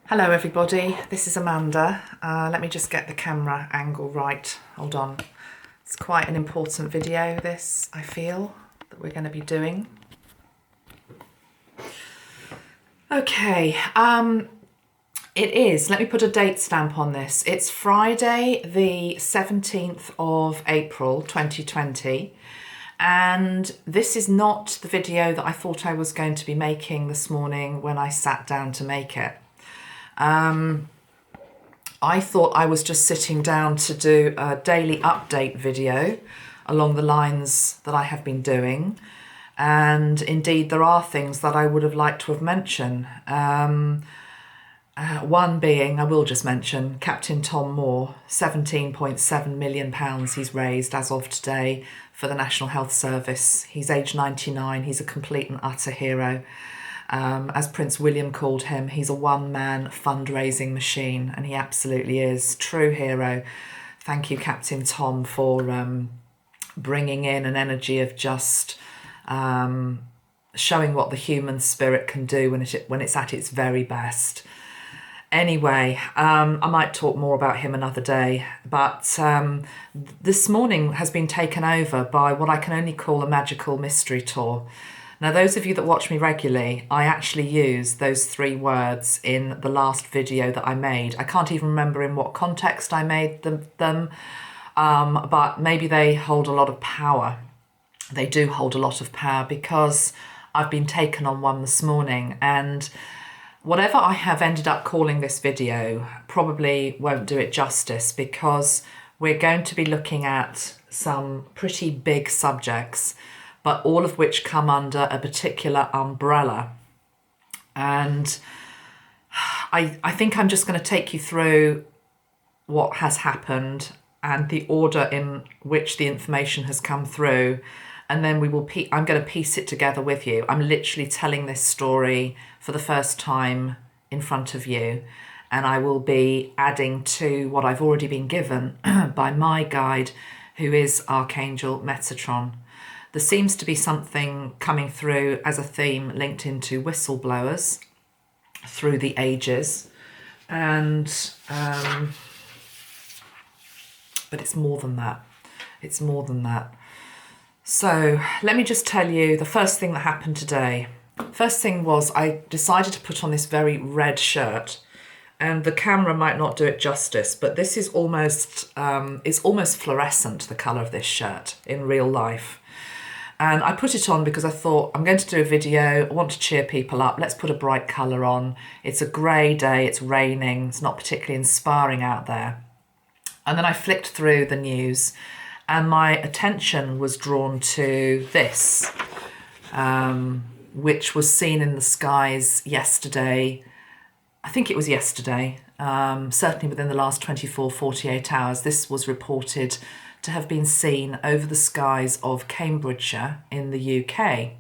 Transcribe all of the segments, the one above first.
Hello everybody, this is Amanda. Let me just get the camera angle right. Hold on. It's quite an important video, this, I feel, that we're going to be doing. Okay, it is, let me put a date stamp on this. It's Friday the 17th of April 2020. And this is not the video that I thought I was going to be making this morning when I sat down to make it. I thought I was just sitting down to do a daily update video along the lines that I have been doing. And indeed, there are things that I would have liked to have mentioned. One being, I will just mention, Captain Tom Moore, £17.7 million he's raised as of today for the National Health Service. He's aged 99, he's a complete and utter hero. As Prince William called him, he's a one-man fundraising machine, and he absolutely is. True hero. Thank you, Captain Tom, for bringing in an energy of just showing what the human spirit can do when it's at its very best. Anyway, I might talk more about him another day, but this morning has been taken over by what I can only call a magical mystery tour. Now, those of you that watch me regularly, I actually use those three words in the last video that I made. I can't even remember in what context I made them, but maybe they hold a lot of power. They do hold a lot of power because I've been taken on one this morning, and whatever I have ended up calling this video probably won't do it justice, because we're going to be looking at some pretty big subjects, but all of which come under a particular umbrella. And I think I'm just going to take you through what has happened and the order in which the information has come through. And then I'm going to piece it together with you. I'm literally telling this story for the first time in front of you. And I will be adding to what I've already been given by my guide, who is Archangel Metatron. There seems to be something coming through as a theme linked into whistleblowers through the ages. And, but it's more than that. It's more than that. So let me just tell you the first thing that happened today. First thing was I decided to put on this very red shirt, and the camera might not do it justice, but this is almost, it's almost fluorescent, the colour of this shirt in real life. And I put it on because I thought, I'm going to do a video, I want to cheer people up, let's put a bright colour on. It's a grey day, it's raining, it's not particularly inspiring out there. And then I flicked through the news, and my attention was drawn to this, which was seen in the skies yesterday. I think it was yesterday, certainly within the last 48 hours. This was reported to have been seen over the skies of Cambridgeshire in the UK.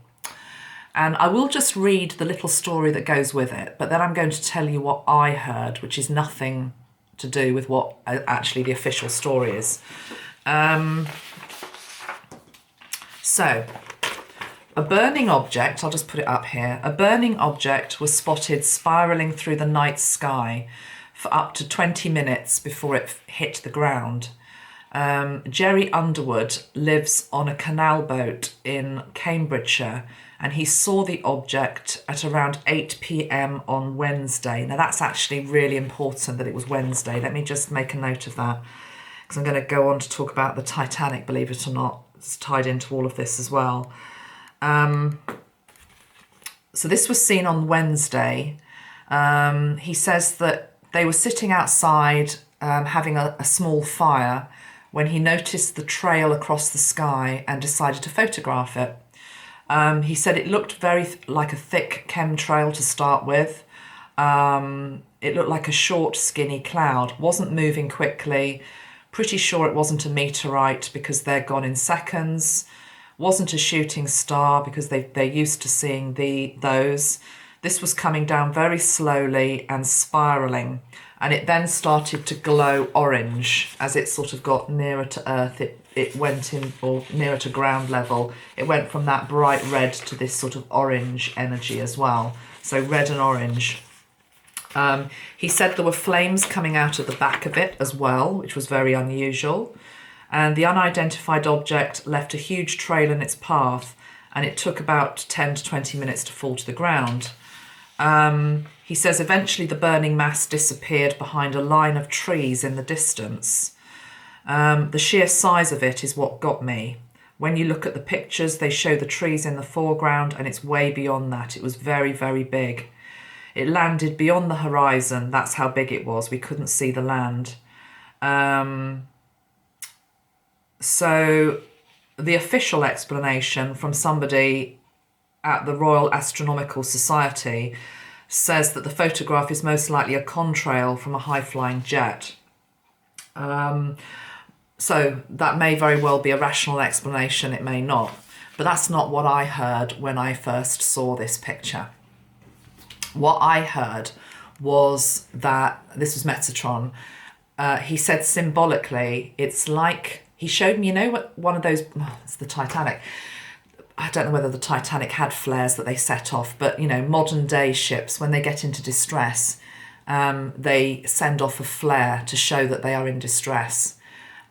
And I will just read the little story that goes with it, but then I'm going to tell you what I heard, which is nothing to do with what actually the official story is. So, a burning object, I'll just put it up here, a burning object was spotted spiralling through the night sky for up to 20 minutes before it hit the ground. Jerry Underwood lives on a canal boat in Cambridgeshire, and he saw the object at around 8 p.m. on Wednesday. Now that's actually really important that it was Wednesday. Let me just make a note of that, because I'm going to go on to talk about the Titanic, believe it or not. It's tied into all of this as well. So this was seen on Wednesday. He says that they were sitting outside having a small fire when he noticed the trail across the sky and decided to photograph it. He said it looked very like a thick chemtrail to start with. It looked like a short, skinny cloud, wasn't moving quickly. Pretty sure it wasn't a meteorite because they're gone in seconds. Wasn't a shooting star because they're used to seeing those. This was coming down very slowly and spiraling, and it then started to glow orange as it sort of got nearer to Earth. It went in, or nearer to ground level. It went from that bright red to this sort of orange energy as well. So red and orange. He said there were flames coming out of the back of it as well, which was very unusual. And the unidentified object left a huge trail in its path, and it took about 10 to 20 minutes to fall to the ground. He says eventually the burning mass disappeared behind a line of trees in the distance. The sheer size of it is what got me. When you look at the pictures, they show the trees in the foreground, and it's way beyond that. It was very, very big. It landed beyond the horizon. That's how big it was. We couldn't see the land. So the official explanation from somebody at the Royal Astronomical Society says that the photograph is most likely a contrail from a high-flying jet. So that may very well be a rational explanation, it may not. But that's not what I heard when I first saw this picture. What I heard was that, this was Metatron, he said symbolically, it's like, he showed me, you know what, one of those, it's the Titanic. I don't know whether the Titanic had flares that they set off, but, you know, modern day ships, when they get into distress, they send off a flare to show that they are in distress.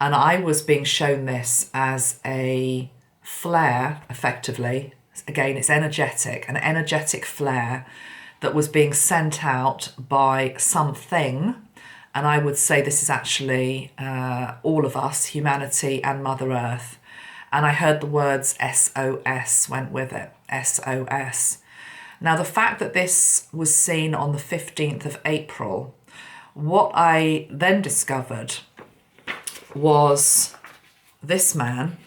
And I was being shown this as a flare, effectively. Again, it's energetic, an energetic flare that was being sent out by something. And I would say this is actually all of us, humanity and Mother Earth. And I heard the words SOS went with it, SOS. Now, the fact that this was seen on the 15th of April, what I then discovered was this man,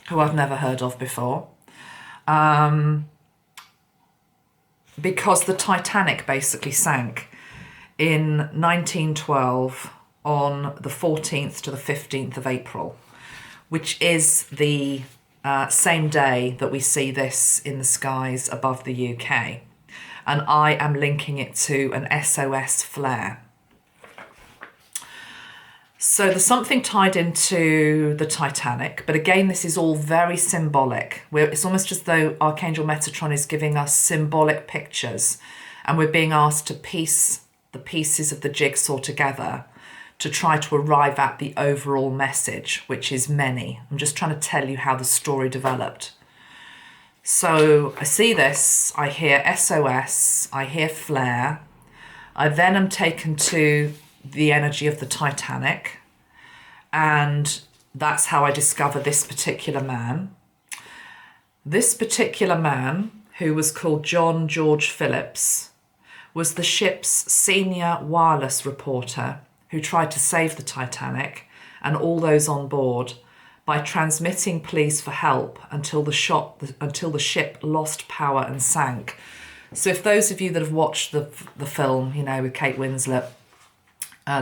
who I've never heard of before, because the Titanic basically sank in 1912 on the 14th to the 15th of April, which is the same day that we see this in the skies above the UK. And I am linking it to an SOS flare. So there's something tied into the Titanic, but again, this is all very symbolic. It's almost as though Archangel Metatron is giving us symbolic pictures, and we're being asked to piece the pieces of the jigsaw together to try to arrive at the overall message, which is many. I'm just trying to tell you how the story developed. So I see this, I hear SOS, I hear flare. I then am taken to the energy of the Titanic, and that's how I discover this particular man. This particular man, who was called John George Phillips, was the ship's senior wireless reporter who tried to save the Titanic and all those on board by transmitting pleas for help until the ship lost power and sank. So if those of you that have watched the film, you know, with Kate Winslet,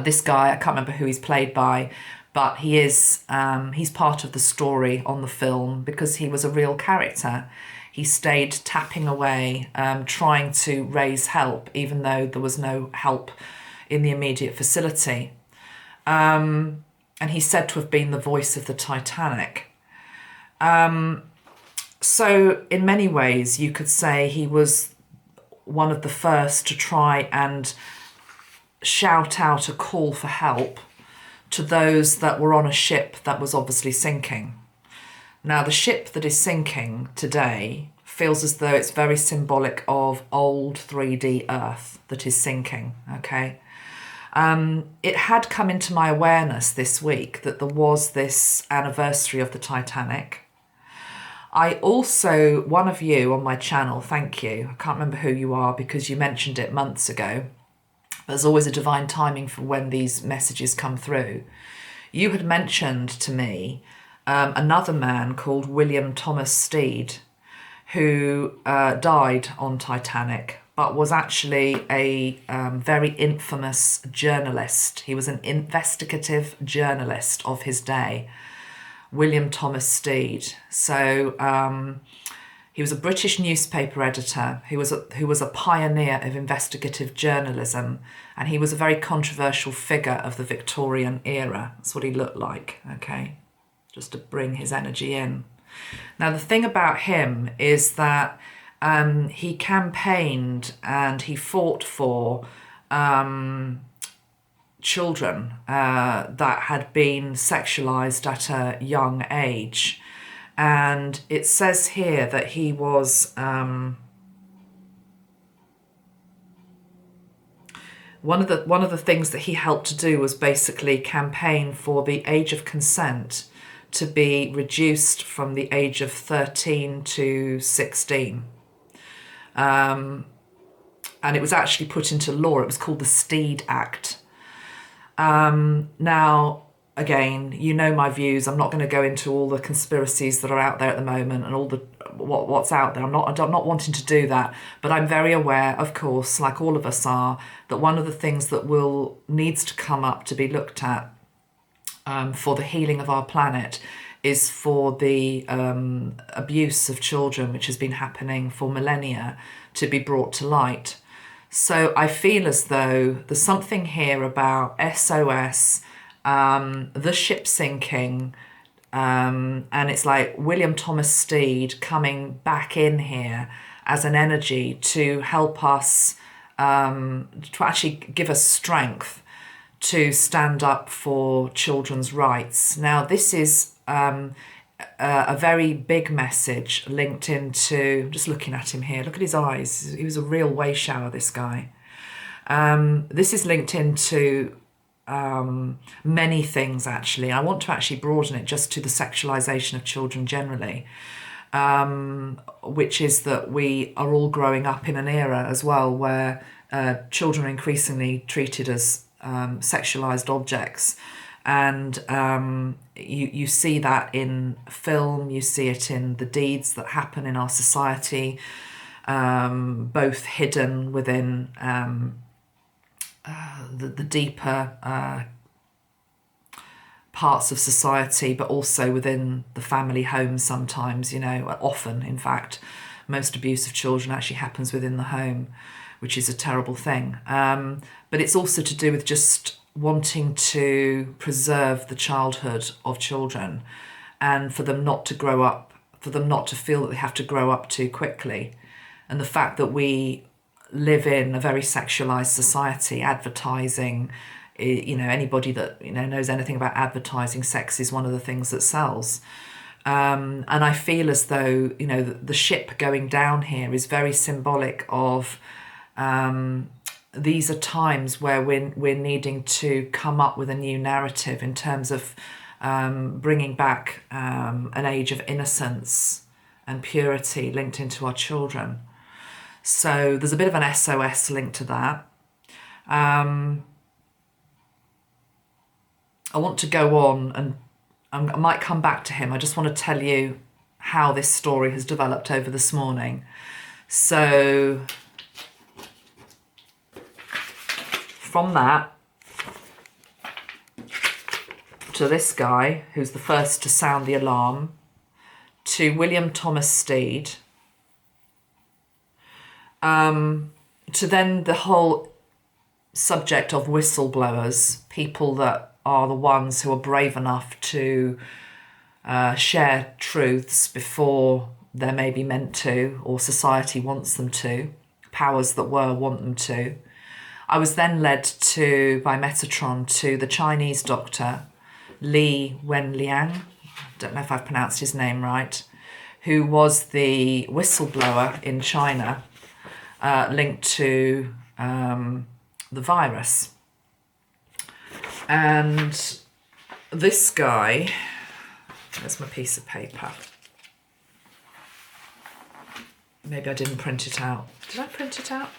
this guy, I can't remember who he's played by, but he's part of the story on the film because he was a real character. He stayed tapping away, trying to raise help, even though there was no help in the immediate facility. And he's said to have been the voice of the Titanic. So in many ways, you could say he was one of the first to try and shout out a call for help to those that were on a ship that was obviously sinking. Now, the ship that is sinking today feels as though it's very symbolic of old 3D Earth that is sinking, okay? It had come into my awareness this week that there was this anniversary of the Titanic. I also, one of you on my channel, thank you, I can't remember who you are because you mentioned it months ago, there's always a divine timing for when these messages come through. You had mentioned to me another man called William Thomas Stead, who died on Titanic, but was actually a very infamous journalist. He was an investigative journalist of his day, William Thomas Stead. So he was a British newspaper editor who was a pioneer of investigative journalism, and he was a very controversial figure of the Victorian era. That's what he looked like, okay? Just to bring his energy in. Now, the thing about him is that he campaigned and he fought for children that had been sexualized at a young age. And it says here that he was one of the things that he helped to do was basically campaign for the age of consent to be reduced from the age of 13 to 16. And it was actually put into law. It was called the Stead Act. Now, again, you know my views. I'm not going to go into all the conspiracies that are out there at the moment and all the what's out there. I'm not wanting to do that, but I'm very aware, of course, like all of us are, that one of the things that needs to come up to be looked at for the healing of our planet is for the abuse of children, which has been happening for millennia, to be brought to light. So I feel as though there's something here about SOS, the ship sinking, and it's like William Thomas Stead coming back in here as an energy to help us, to actually give us strength to stand up for children's rights. Now, this is a very big message linked into, just looking at him here, look at his eyes. He was a real way shower, this guy. This is linked into many things, actually. I want to actually broaden it just to the sexualization of children generally, which is that we are all growing up in an era as well where children are increasingly treated as sexualized objects. And you see that in film, you see it in the deeds that happen in our society, both hidden within the deeper parts of society, but also within the family home sometimes, often, in fact. Most abuse of children actually happens within the home, which is a terrible thing. But it's also to do with just wanting to preserve the childhood of children and for them not to grow up, for them not to feel that they have to grow up too quickly. And the fact that we live in a very sexualized society, advertising, anybody that knows anything about advertising, sex is one of the things that sells. And I feel as though the ship going down here is very symbolic of these are times where we're needing to come up with a new narrative in terms of bringing back an age of innocence and purity linked into our children. So there's a bit of an SOS linked to that. I want to go on and I might come back to him. I just want to tell you how this story has developed over this morning. So from that to this guy, who's the first to sound the alarm, to William Thomas Stead, to then the whole subject of whistleblowers, people that are the ones who are brave enough to share truths before they're maybe meant to, or society wants them to, powers that were want them to. I was then led by Metatron to the Chinese doctor, Li Wenliang, I don't know if I've pronounced his name right, who was the whistleblower in China linked to the virus. And this guy, there's my piece of paper. Maybe I didn't print it out. Did I print it out?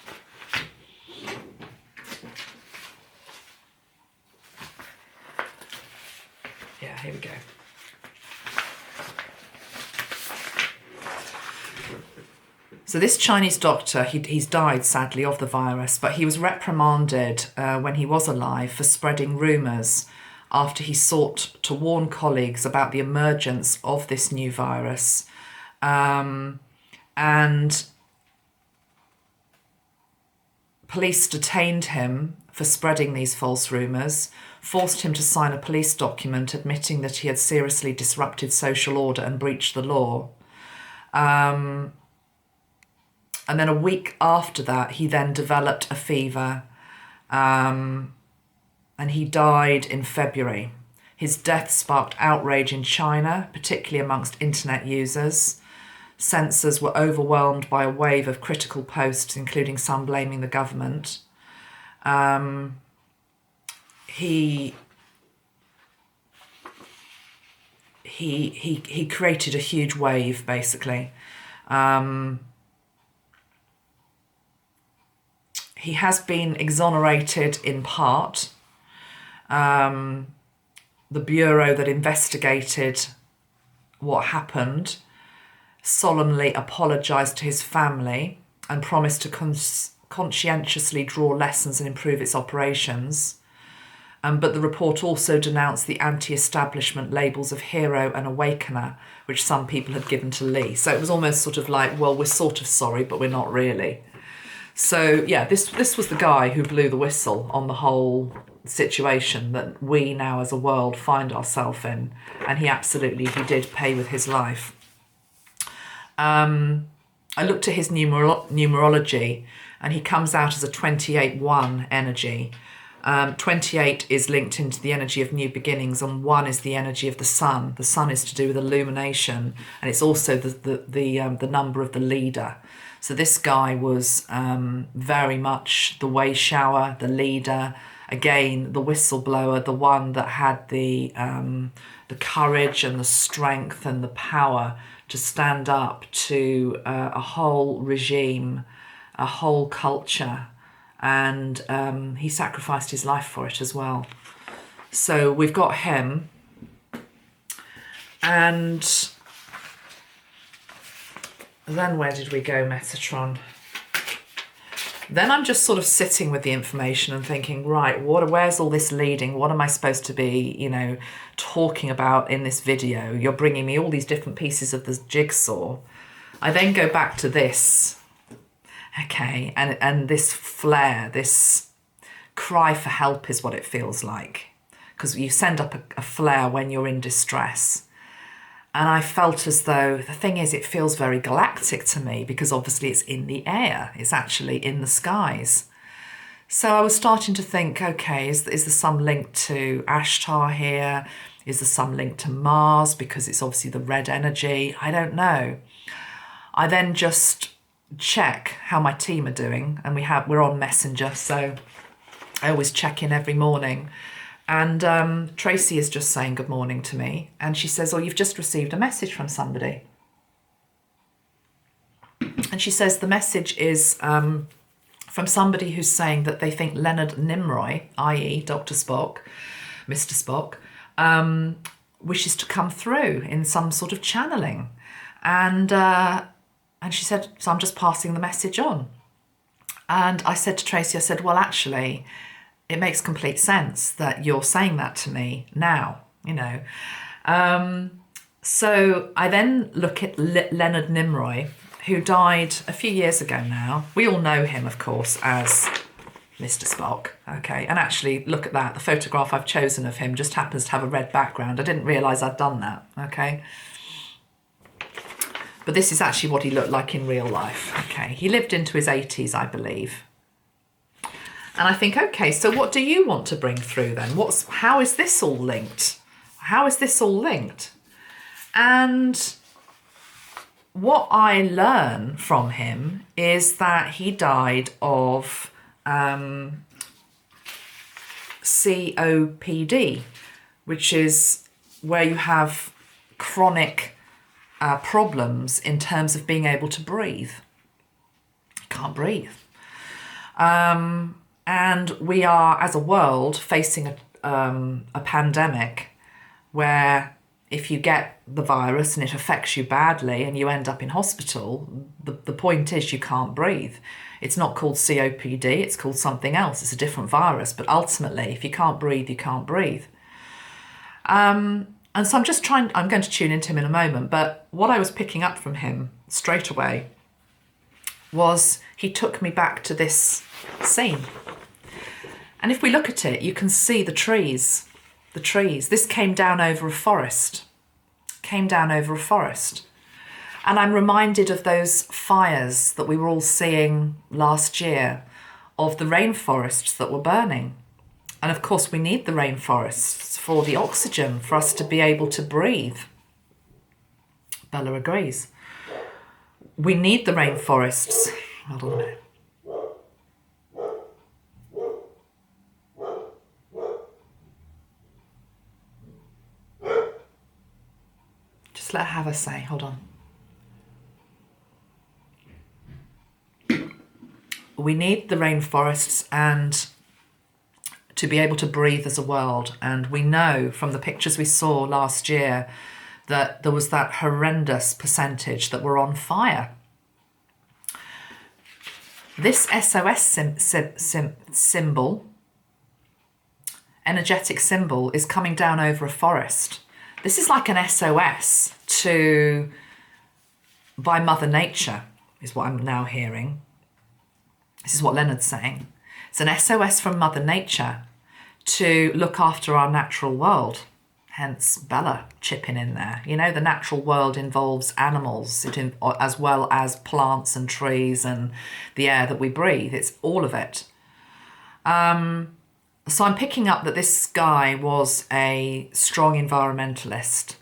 Yeah, here we go. So this Chinese doctor, he's died sadly of the virus, but he was reprimanded when he was alive for spreading rumours after he sought to warn colleagues about the emergence of this new virus. And police detained him for spreading these false rumours, forced him to sign a police document admitting that he had seriously disrupted social order and breached the law. And then a week after that, he then developed a fever, and he died in February. His death sparked outrage in China, particularly amongst internet users. Censors were overwhelmed by a wave of critical posts, including some blaming the government. He created a huge wave, basically. He has been exonerated in part. The bureau that investigated what happened solemnly apologised to his family and promised to conscientiously draw lessons and improve its operations. But the report also denounced the anti-establishment labels of hero and awakener, which some people had given to Li. So it was almost sort of like, well, we're sort of sorry, but we're not really. So yeah, this was the guy who blew the whistle on the whole situation that we now as a world find ourselves in, and he did pay with his life. I looked at his numerology, and he comes out as a 28-1 energy. 28 is linked into the energy of new beginnings, and 1 is the energy of the sun. The sun is to do with illumination, and it's also the number of the leader. So this guy was very much the way shower, the leader, again, the whistleblower, the one that had the courage and the strength and the power to stand up to a whole regime, a whole culture, and he sacrificed his life for it as well. So we've got him, and then where did we go, Metatron? Then I'm just sort of sitting with the information and thinking, right, where's all this leading? What am I supposed to be, talking about in this video? You're bringing me all these different pieces of the jigsaw. I then go back to this, okay, and this flare, this cry for help is what it feels like, because you send up a flare when you're in distress. And I felt as though, the thing is, it feels very galactic to me, because obviously it's in the air. It's actually in the skies. So I was starting to think, okay, is there some link to Ashtar here? Is there some link to Mars, because it's obviously the red energy? I don't know. I then just check how my team are doing, and we're on Messenger, so I always check in every morning. And Tracy is just saying good morning to me. And she says, oh, you've just received a message from somebody. And she says the message is from somebody who's saying that they think Leonard Nimoy, i.e. Dr. Spock, Mr. Spock, wishes to come through in some sort of channeling. And she said, so I'm just passing the message on. And I said to Tracy, I said, well, actually, it makes complete sense that you're saying that to me now, So I then look at Leonard Nimoy, who died a few years ago now. We all know him, of course, as Mr. Spock, okay? And actually, look at that. The photograph I've chosen of him just happens to have a red background. I didn't realise I'd done that, okay? But this is actually what he looked like in real life, okay? He lived into his 80s, I believe. And I think, okay, so what do you want to bring through then? How is this all linked? How is this all linked? And what I learn from him is that he died of COPD, which is where you have chronic problems in terms of being able to breathe. You can't breathe. And we are, as a world, facing a pandemic where if you get the virus and it affects you badly and you end up in hospital, the point is you can't breathe. It's not called COPD, it's called something else. It's a different virus. But ultimately, if you can't breathe, you can't breathe. And so I'm going to tune into him in a moment. But what I was picking up from him straight away was he took me back to this scene. And if we look at it, you can see the trees. This came down over a forest. And I'm reminded of those fires that we were all seeing last year, of the rainforests that were burning. And of course, we need the rainforests for the oxygen, for us to be able to breathe. Bella agrees. We need the rainforests. Hold on a minute. Just let her have a say. Hold on. We need the rainforests and to be able to breathe as a world. And we know from the pictures we saw last year that there was that horrendous percentage that were on fire. This SOS symbol, energetic symbol, is coming down over a forest. This is like an SOS by Mother Nature, is what I'm now hearing. This is what Leonard's saying. It's an SOS from Mother Nature to look after our natural world. Hence Bella chipping in there. You know, the natural world involves animals as well as plants and trees and the air that we breathe. It's all of it. So I'm picking up that this guy was a strong environmentalist.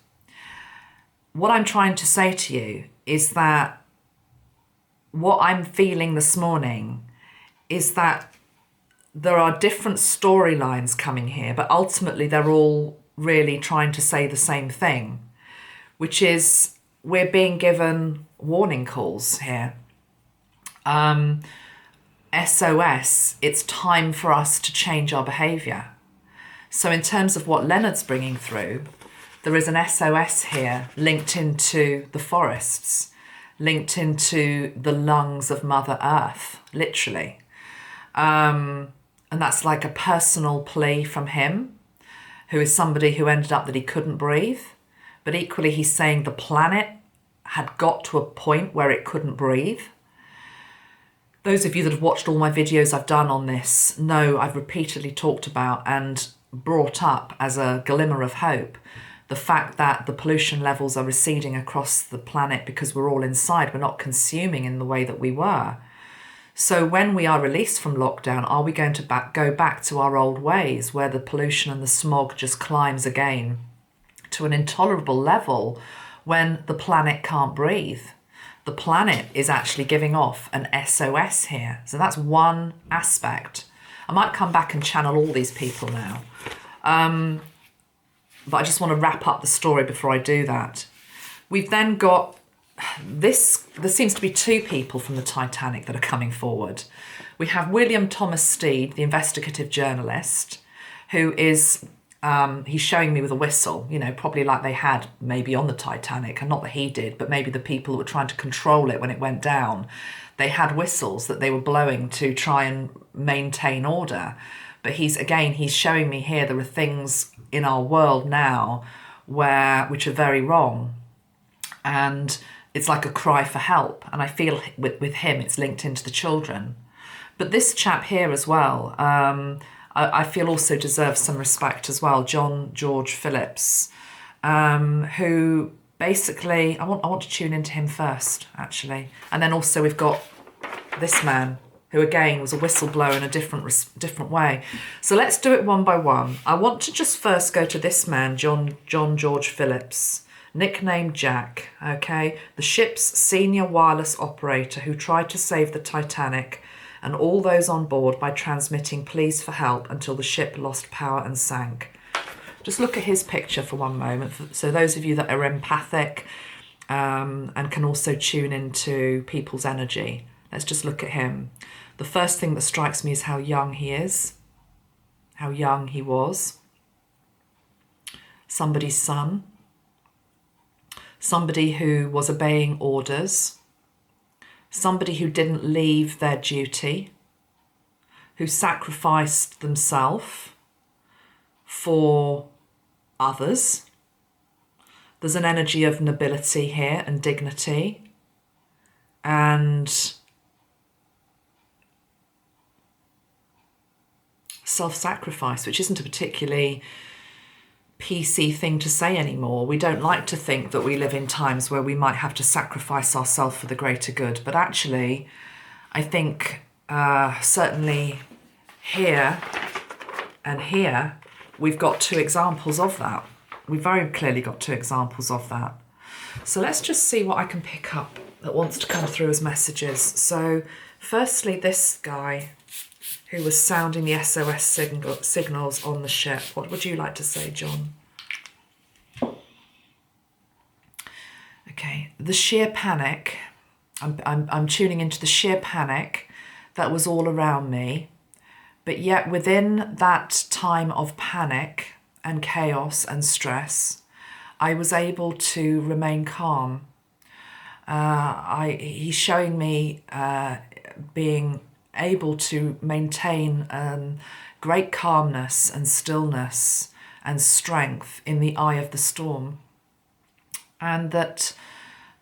What I'm trying to say to you is that what I'm feeling this morning is that there are different storylines coming here, but ultimately they're all really trying to say the same thing, which is we're being given warning calls here. SOS, it's time for us to change our behaviour. So in terms of what Leonard's bringing through, there is an SOS here linked into the forests, linked into the lungs of Mother Earth, literally. And that's like a personal plea from him, who is somebody who ended up that he couldn't breathe. But equally, he's saying the planet had got to a point where it couldn't breathe. Those of you that have watched all my videos I've done on this know I've repeatedly talked about and brought up as a glimmer of hope the fact that the pollution levels are receding across the planet because we're all inside. We're not consuming in the way that we were. So when we are released from lockdown, are we going to go back to our old ways where the pollution and the smog just climbs again to an intolerable level when the planet can't breathe? The planet is actually giving off an SOS here. So that's one aspect. I might come back and channel all these people now. But I just want to wrap up the story before I do that. We've then got this. There seems to be two people from the Titanic that are coming forward. We have William Thomas Stead, the investigative journalist, who is, he's showing me with a whistle, you know, probably like they had maybe on the Titanic, and not that he did, but maybe the people that were trying to control it when it went down, they had whistles that they were blowing to try and maintain order. But he's showing me here there are things in our world now which are very wrong. And it's like a cry for help. And I feel with him, it's linked into the children. But this chap here as well, I feel also deserves some respect as well. John George Phillips, who basically, I want to tune into him first, actually. And then also we've got this man, who again was a whistleblower in a different way. So let's do it one by one. I want to just first go to this man, John George Phillips, nicknamed Jack, okay? The ship's senior wireless operator who tried to save the Titanic and all those on board by transmitting pleas for help until the ship lost power and sank. Just look at his picture for one moment. So those of you that are empathic and can also tune into people's energy, let's just look at him. The first thing that strikes me is how young he is, how young he was. Somebody's son, somebody who was obeying orders, somebody who didn't leave their duty, who sacrificed themselves for others. There's an energy of nobility here and dignity and self-sacrifice, which isn't a particularly PC thing to say anymore. We don't like to think that we live in times where we might have to sacrifice ourselves for the greater good. But actually, I think certainly here and here, we've got two examples of that. We've very clearly got two examples of that. So let's just see what I can pick up that wants to come through as messages. So firstly, this guy who was sounding the SOS signals on the ship. What would you like to say, John? Okay, the sheer panic. I'm tuning into the sheer panic that was all around me. But yet within that time of panic and chaos and stress, I was able to remain calm. He's showing me being able to maintain great calmness and stillness and strength in the eye of the storm. And that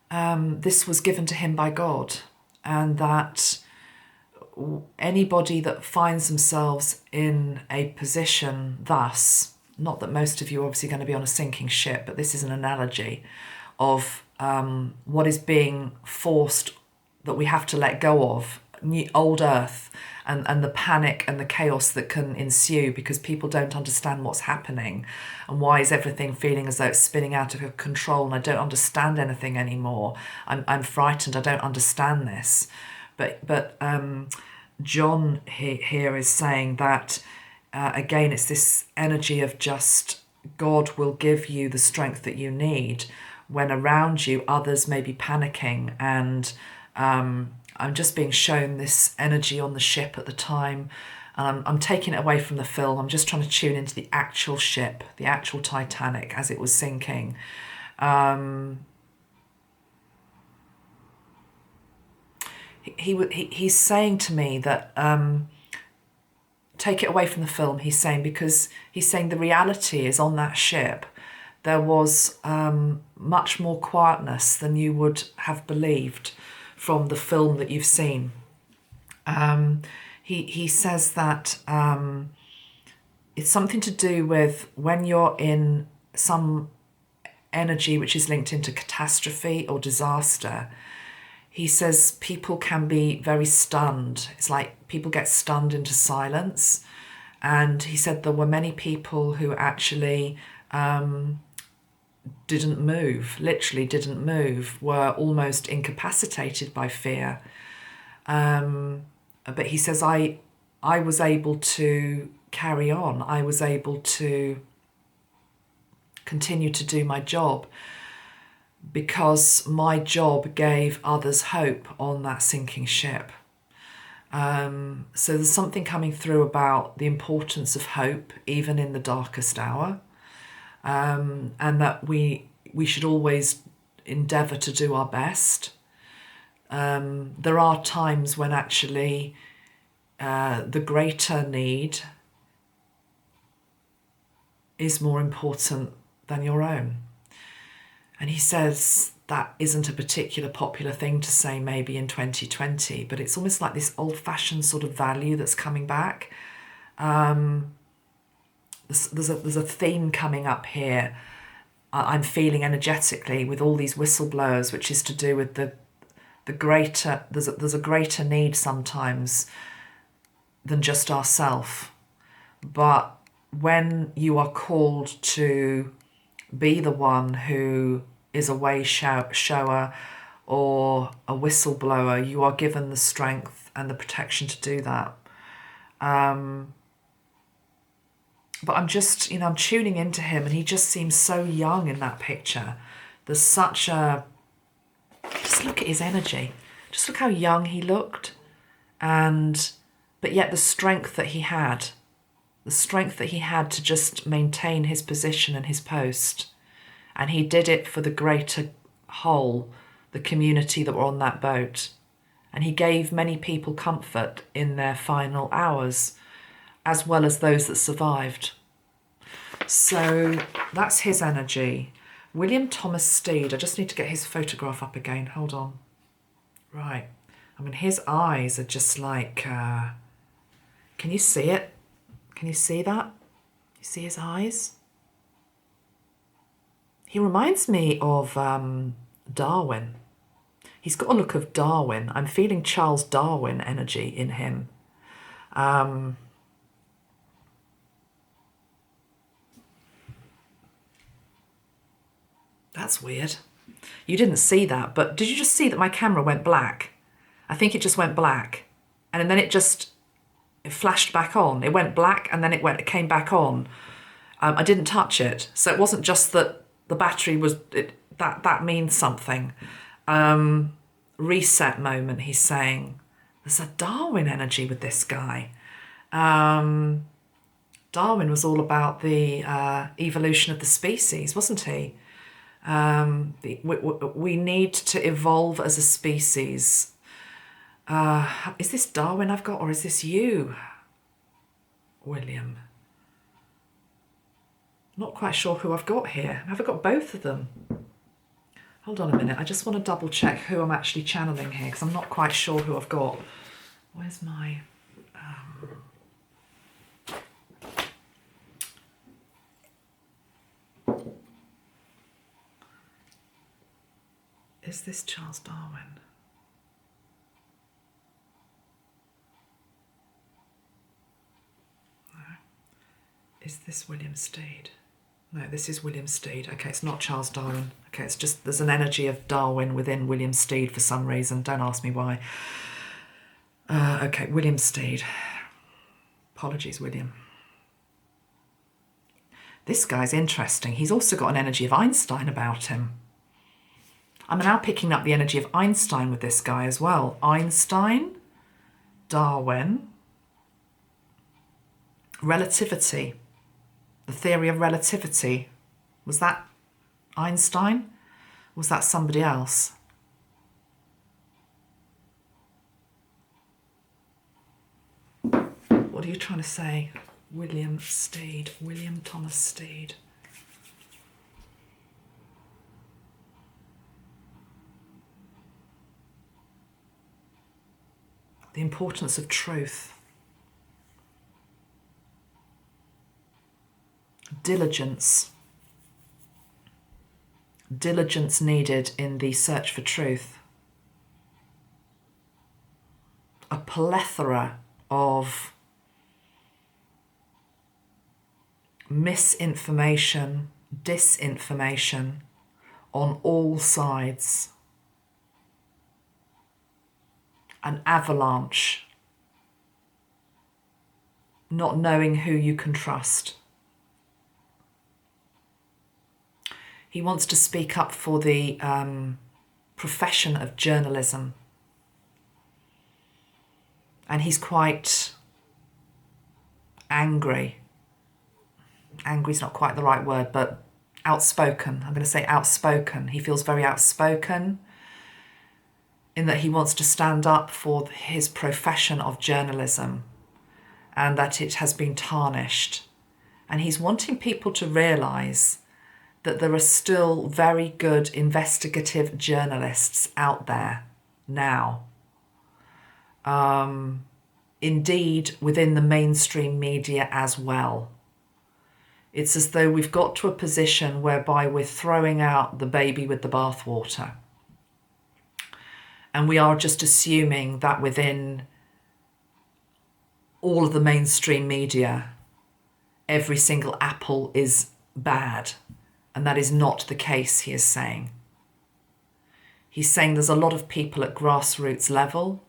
this was given to him by God, and that anybody that finds themselves in a position thus, not that most of you are obviously going to be on a sinking ship, but this is an analogy of what is being forced, that we have to let go of, old earth, and the panic and the chaos that can ensue because people don't understand what's happening, and why is everything feeling as though it's spinning out of control, and I don't understand anything anymore. I'm frightened. I don't understand this. But John here is saying that again, it's this energy of just God will give you the strength that you need when around you others may be panicking. And I'm just being shown this energy on the ship at the time. I'm taking it away from the film. I'm just trying to tune into the actual ship, the actual Titanic as it was sinking. He's saying to me that take it away from the film, he's saying, because he's saying the reality is on that ship there was much more quietness than you would have believed from the film that you've seen. He says that it's something to do with when you're in some energy which is linked into catastrophe or disaster. He says people can be very stunned. It's like people get stunned into silence. And he said there were many people who actually didn't move, literally didn't move, were almost incapacitated by fear. But he says, I was able to carry on. I was able to continue to do my job because my job gave others hope on that sinking ship. So there's something coming through about the importance of hope, even in the darkest hour, and that we should always endeavour to do our best. There are times when actually the greater need is more important than your own. And he says that isn't a particular popular thing to say maybe in 2020, but it's almost like this old-fashioned sort of value that's coming back. There's a theme coming up here. I'm feeling energetically with all these whistleblowers, which is to do with the greater. There's a greater need sometimes than just ourself. But when you are called to be the one who is a way shower or a whistleblower, you are given the strength and the protection to do that. But I'm just, I'm tuning into him, and he just seems so young in that picture. There's such a, just look at his energy. Just look how young he looked. But yet the strength that he had to just maintain his position and his post. And he did it for the greater whole, the community that were on that boat. And he gave many people comfort in their final hours, as well as those that survived. So that's his energy. William Thomas Stead, I just need to get his photograph up again. Hold on. Right. I mean, his eyes are just like, can you see it? Can you see that? You see his eyes? He reminds me of Darwin. He's got a look of Darwin. I'm feeling Charles Darwin energy in him. That's weird. You didn't see that, but did you just see that my camera went black? I think it just went black. And then it flashed back on. It went black and then it came back on. I didn't touch it. So it wasn't just that the battery was, that means something. Reset moment, he's saying. There's a Darwin energy with this guy. Darwin was all about the evolution of the species, wasn't he? We need to evolve as a species. Is this Darwin I've got, or is this you, William? Not quite sure who I've got here. Have I got both of them? Hold on a minute. I just want to double check who I'm actually channeling here, because I'm not quite sure who I've got. Where's my... Is this Charles Darwin? No. Is this William Stead? No, this is William Stead. Okay, it's not Charles Darwin. Okay, it's just there's an energy of Darwin within William Stead for some reason. Don't ask me why. Okay, William Stead. Apologies, William. This guy's interesting. He's also got an energy of Einstein about him. I'm now picking up the energy of Einstein with this guy as well. Einstein, Darwin, relativity, the theory of relativity. Was that Einstein? Was that somebody else? What are you trying to say? William Stead, William Thomas Stead. The importance of truth. Diligence. Diligence needed in the search for truth. A plethora of misinformation, disinformation on all sides. An avalanche. Not knowing who you can trust. He wants to speak up for the profession of journalism. And he's quite angry. Angry's not quite the right word, but outspoken. I'm going to say outspoken. He feels very outspoken in that he wants to stand up for his profession of journalism and that it has been tarnished. And he's wanting people to realise that there are still very good investigative journalists out there now. Indeed, within the mainstream media as well. It's as though we've got to a position whereby we're throwing out the baby with the bathwater. And we are just assuming that within all of the mainstream media, every single apple is bad. And that is not the case, he is saying. He's saying there's a lot of people at grassroots level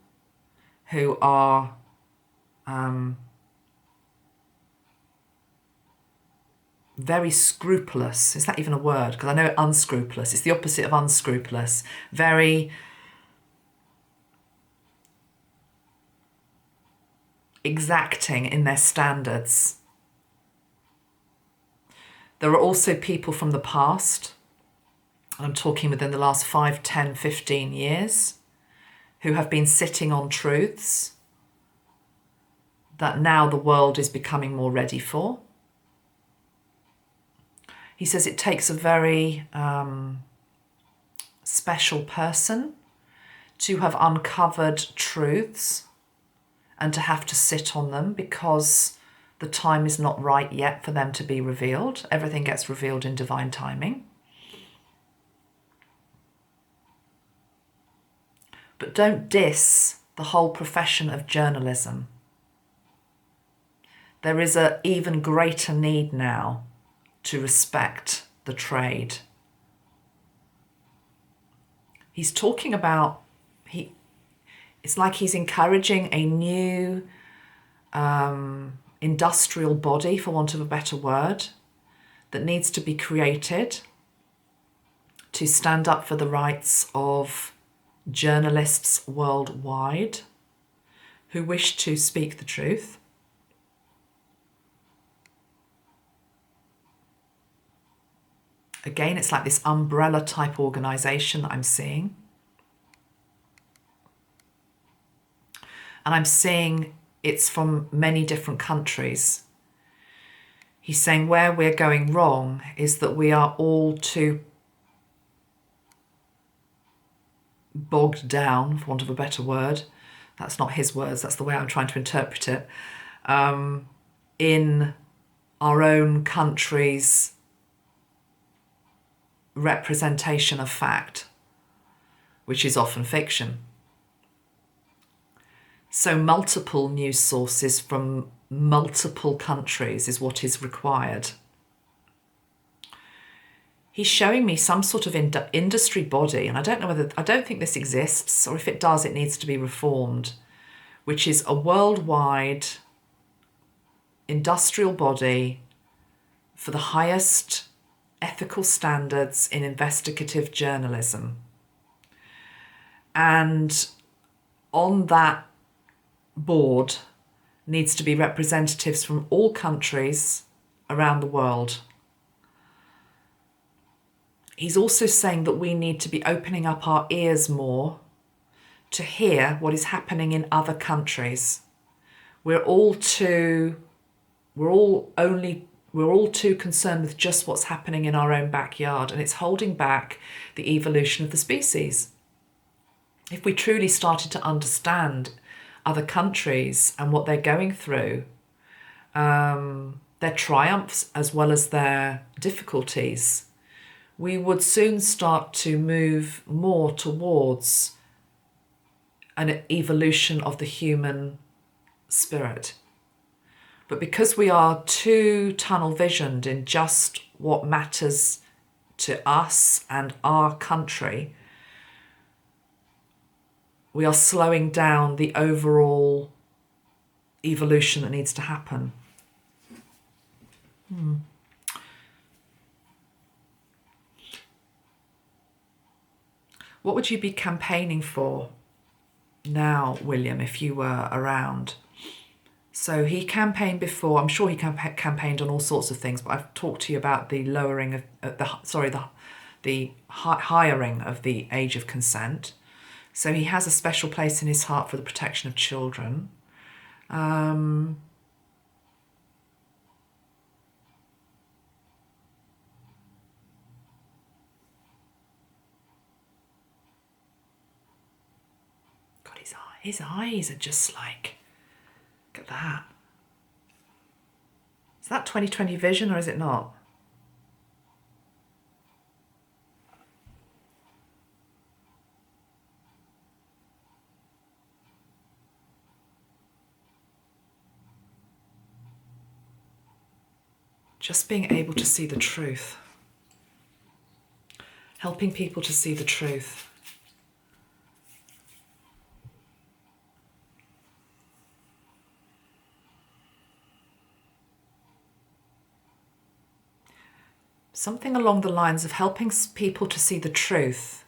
who are very scrupulous. Is that even a word? Because I know unscrupulous. It's the opposite of unscrupulous. Very exacting in their standards. There are also people from the past, and I'm talking within the last 5, 10, 15 years, who have been sitting on truths that now the world is becoming more ready for. He says it takes a very special person to have uncovered truths and to have to sit on them because the time is not right yet for them to be revealed. Everything gets revealed in divine timing. but don't diss the whole profession of journalism. There is an even greater need now to respect the trade. He's talking about, it's like he's encouraging a new industrial body, for want of a better word, that needs to be created to stand up for the rights of journalists worldwide who wish to speak the truth. Again, it's like this umbrella type organisation that I'm seeing. And I'm seeing it's from many different countries. He's saying where we're going wrong is that we are all too bogged down, for want of a better word. That's not his words, that's the way I'm trying to interpret it. In our own country's representation of fact, which is often fiction. So multiple news sources from multiple countries is what is required. He's showing me some sort of industry body, and I don't think this exists, or if it does, it needs to be reformed, which is a worldwide industrial body for the highest ethical standards in investigative journalism. And on that board needs to be representatives from all countries around the world. He's also saying that we need to be opening up our ears more to hear what is happening in other countries. We're all too concerned with just what's happening in our own backyard, and it's holding back the evolution of the species. If we truly started to understand other countries and what they're going through, their triumphs as well as their difficulties, we would soon start to move more towards an evolution of the human spirit. But because we are too tunnel visioned in just what matters to us and our country, we are slowing down the overall evolution that needs to happen. What would you be campaigning for now, William, if you were around? So he campaigned before. I'm sure he campaigned on all sorts of things, but I've talked to you about the lowering of the hiring of the age of consent. So he has a special place in his heart for the protection of children. God, his eyes are just like, look at that. Is that 20/20 vision or is it not? Just being able to see the truth. Helping people to see the truth. Something along the lines of helping people to see the truth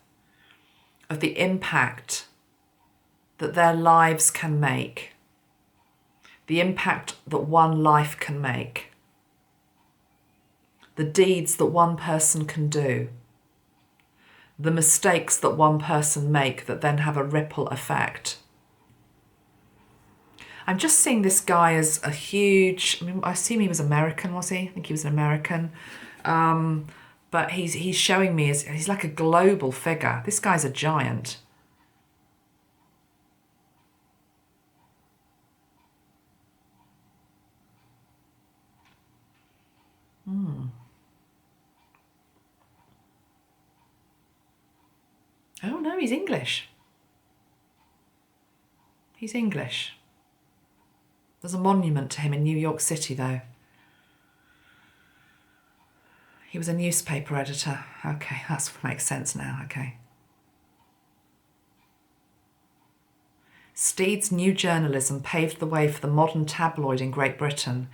of the impact that their lives can make, the impact that one life can make, the deeds that one person can do, the mistakes that one person make that then have a ripple effect. I'm just seeing this guy as a huge, I assume he was American, was he? I think he was an American. But he's showing me as he's like a global figure. This guy's a giant. Oh no, he's English. He's English. There's a monument to him in New York City, though. He was a newspaper editor. Okay, that makes sense now. Okay. Stead's new journalism paved the way for the modern tabloid in Great Britain.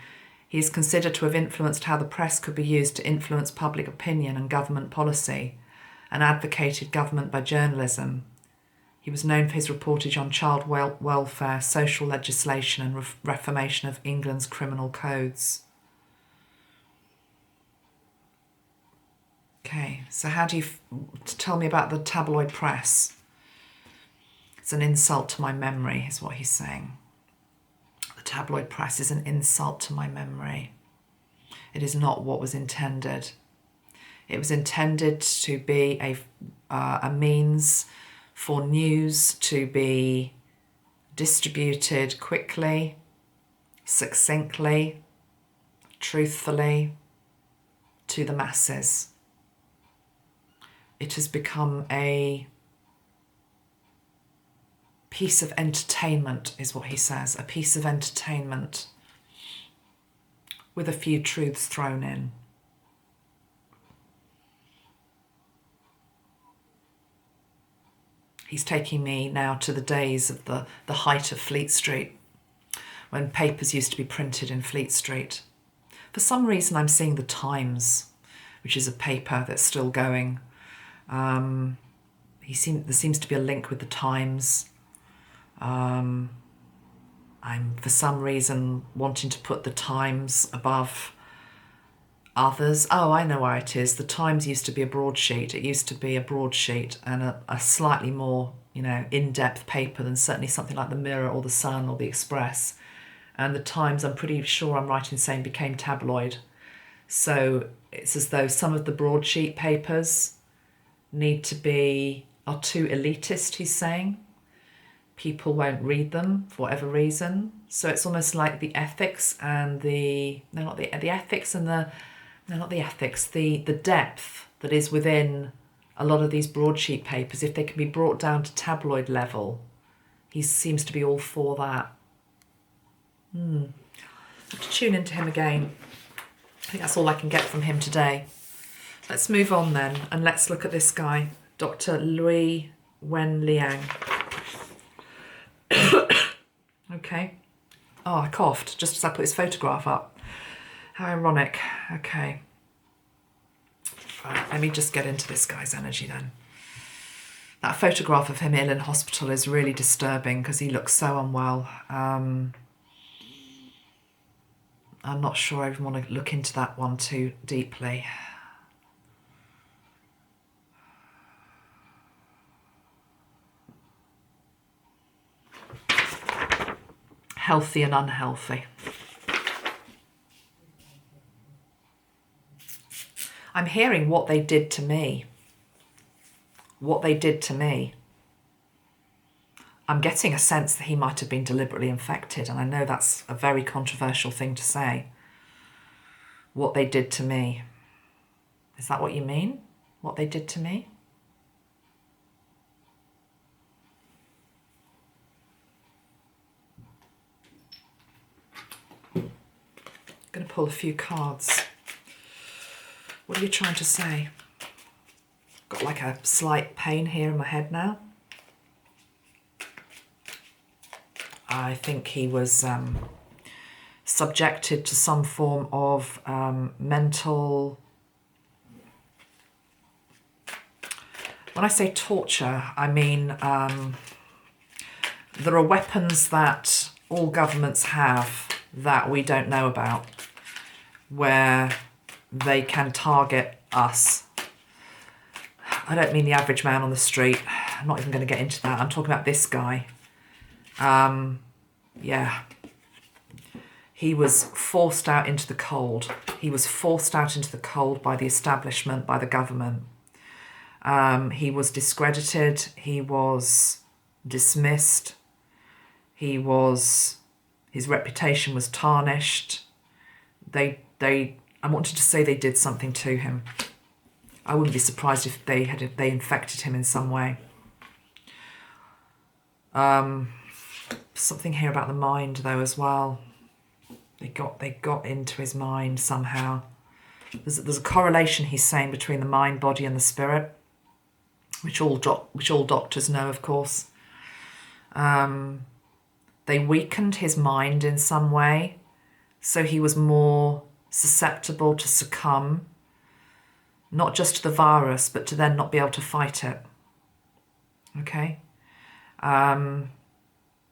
He is considered to have influenced how the press could be used to influence public opinion and government policy, and advocated government by journalism. He was known for his reportage on child welfare, social legislation and reformation of England's criminal codes. Okay, so how do you tell me about the tabloid press? It's an insult to my memory, is what he's saying. The tabloid press is an insult to my memory. It is not what was intended. It was intended to be a means for news to be distributed quickly, succinctly, truthfully to the masses. It has become a piece of entertainment, is what he says, a piece of entertainment with a few truths thrown in. He's taking me now to the days of the height of Fleet Street, when papers used to be printed in Fleet Street. For some reason, I'm seeing the Times, which is a paper that's still going. There seems to be a link with the Times. I'm, for some reason, wanting to put the Times above others. Oh, I know why it is. The Times used to be a broadsheet. It used to be a broadsheet and a slightly more, in-depth paper than certainly something like the Mirror or the Sun or the Express. And the Times, I'm pretty sure I'm right in saying, became tabloid. So it's as though some of the broadsheet papers are too elitist, he's saying. People won't read them for whatever reason. So it's almost like the ethics and the depth that is within a lot of these broadsheet papers, if they can be brought down to tabloid level, he seems to be all for that. I have to tune into him again. I think that's all I can get from him today. Let's move on then, and let's look at this guy, Dr. Li Wenliang. Okay. Oh, I coughed just as I put his photograph up. How ironic. Okay. Right, let me just get into this guy's energy then. That photograph of him ill in hospital is really disturbing because he looks so unwell. I'm not sure I even want to look into that one too deeply. Healthy and unhealthy. I'm hearing what they did to me. What they did to me. I'm getting a sense that he might have been deliberately infected, and I know that's a very controversial thing to say. What they did to me. Is that what you mean? What they did to me? I'm going to pull a few cards. What are you trying to say? Got like a slight pain here in my head now. I think he was subjected to some form of mental... When I say torture, I mean there are weapons that all governments have that we don't know about, where they can target us. I don't mean the average man on the street. I'm not even going to get into that. I'm talking about this guy. Yeah. He was forced out into the cold. He was forced out into the cold by the establishment, by the government. He was discredited. He was dismissed. His reputation was tarnished. I wanted to say they did something to him. I wouldn't be surprised if they infected him in some way. something here about the mind though as well. They got into his mind somehow. There's a correlation, he's saying, between the mind, body and the spirit, which all doctors know, of course. They weakened his mind in some way, so he was more susceptible to succumb, not just to the virus, but to then not be able to fight it. Okay?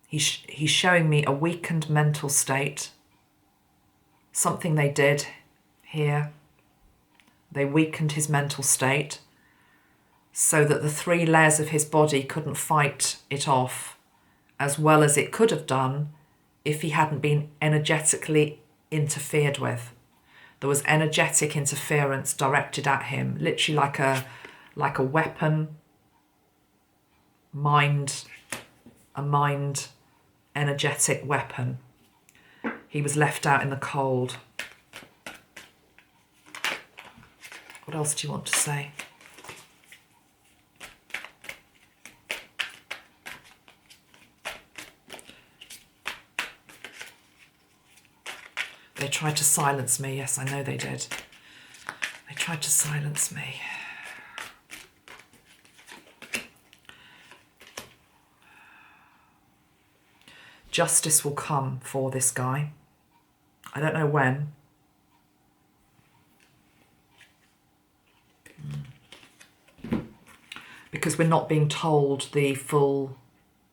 He's showing me a weakened mental state. Something they did here. They weakened his mental state so that the 3 layers of his body couldn't fight it off as well as it could have done if he hadn't been energetically interfered with. There was energetic interference directed at him, literally like a weapon, a mind energetic weapon. He was left out in the cold. What else do you want to say? They tried to silence me. Yes, I know they did. They tried to silence me. Justice will come for this guy. I don't know when. Because we're not being told the full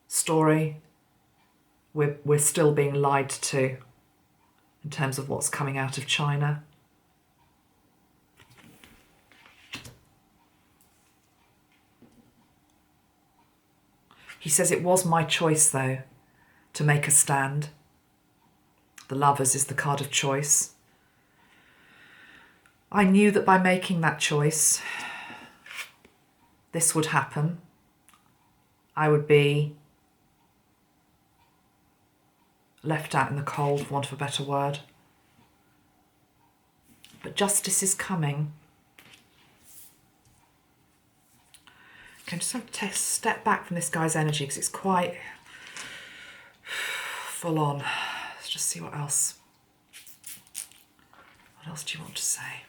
story. We're still being lied to in terms of what's coming out of China. He says it was my choice, though, to make a stand. The Lovers is the card of choice. I knew that by making that choice, this would happen. I would be left out in the cold, for want of a better word. But justice is coming. Okay, I'm just going to step back from this guy's energy because it's quite full on. Let's just see what else. What else do you want to say?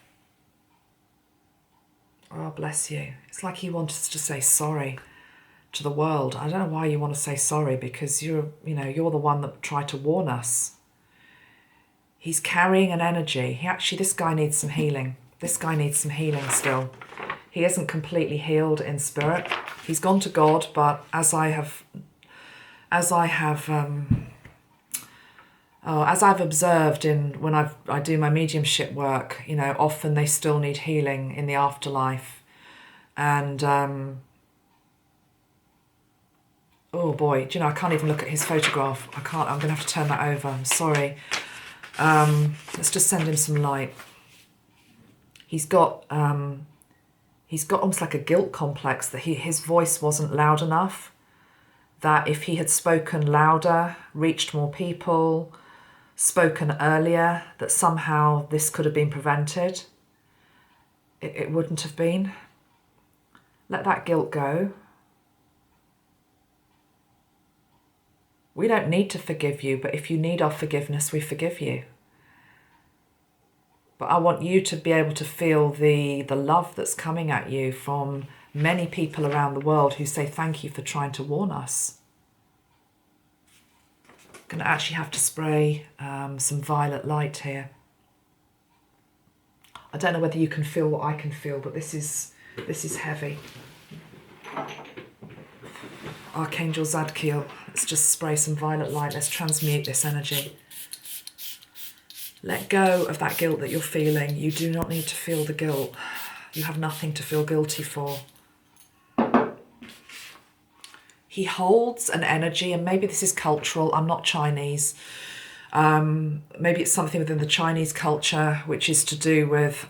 Oh, bless you. It's like he wants us to say sorry to the world. I don't know why you want to say sorry, because you're the one that tried to warn us. He's carrying an energy. This guy needs some healing. This guy needs some healing still. He isn't completely healed in spirit. He's gone to God, but as I've observed when I do my mediumship work, often they still need healing in the afterlife. And oh boy, I can't even look at his photograph. I can't. I'm going to have to turn that over. I'm sorry. Let's just send him some light. He's got almost like a guilt complex that his voice wasn't loud enough. That if he had spoken louder, reached more people, spoken earlier, that somehow this could have been prevented. It wouldn't have been. Let that guilt go. We don't need to forgive you, but if you need our forgiveness, we forgive you. But I want you to be able to feel the love that's coming at you from many people around the world who say thank you for trying to warn us. I'm going to actually have to spray some violet light here. I don't know whether you can feel what I can feel, but this is heavy. Archangel Zadkiel, let's just spray some violet light. Let's transmute this energy. Let go of that guilt that you're feeling. You do not need to feel the guilt. You have nothing to feel guilty for. He holds an energy, and maybe this is cultural. I'm not Chinese. Maybe it's something within the Chinese culture, which is to do with,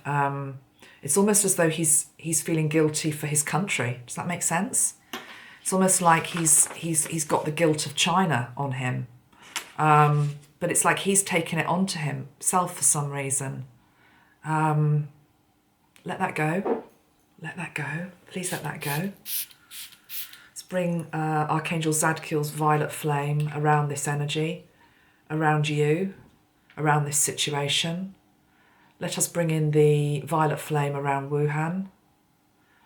it's almost as though he's feeling guilty for his country. Does that make sense? It's almost like he's got the guilt of China on him. But it's like he's taken it onto himself for some reason. Let that go. Let that go. Please let that go. Let's bring Archangel Zadkiel's violet flame around this energy, around you, around this situation. Let us bring in the violet flame around Wuhan.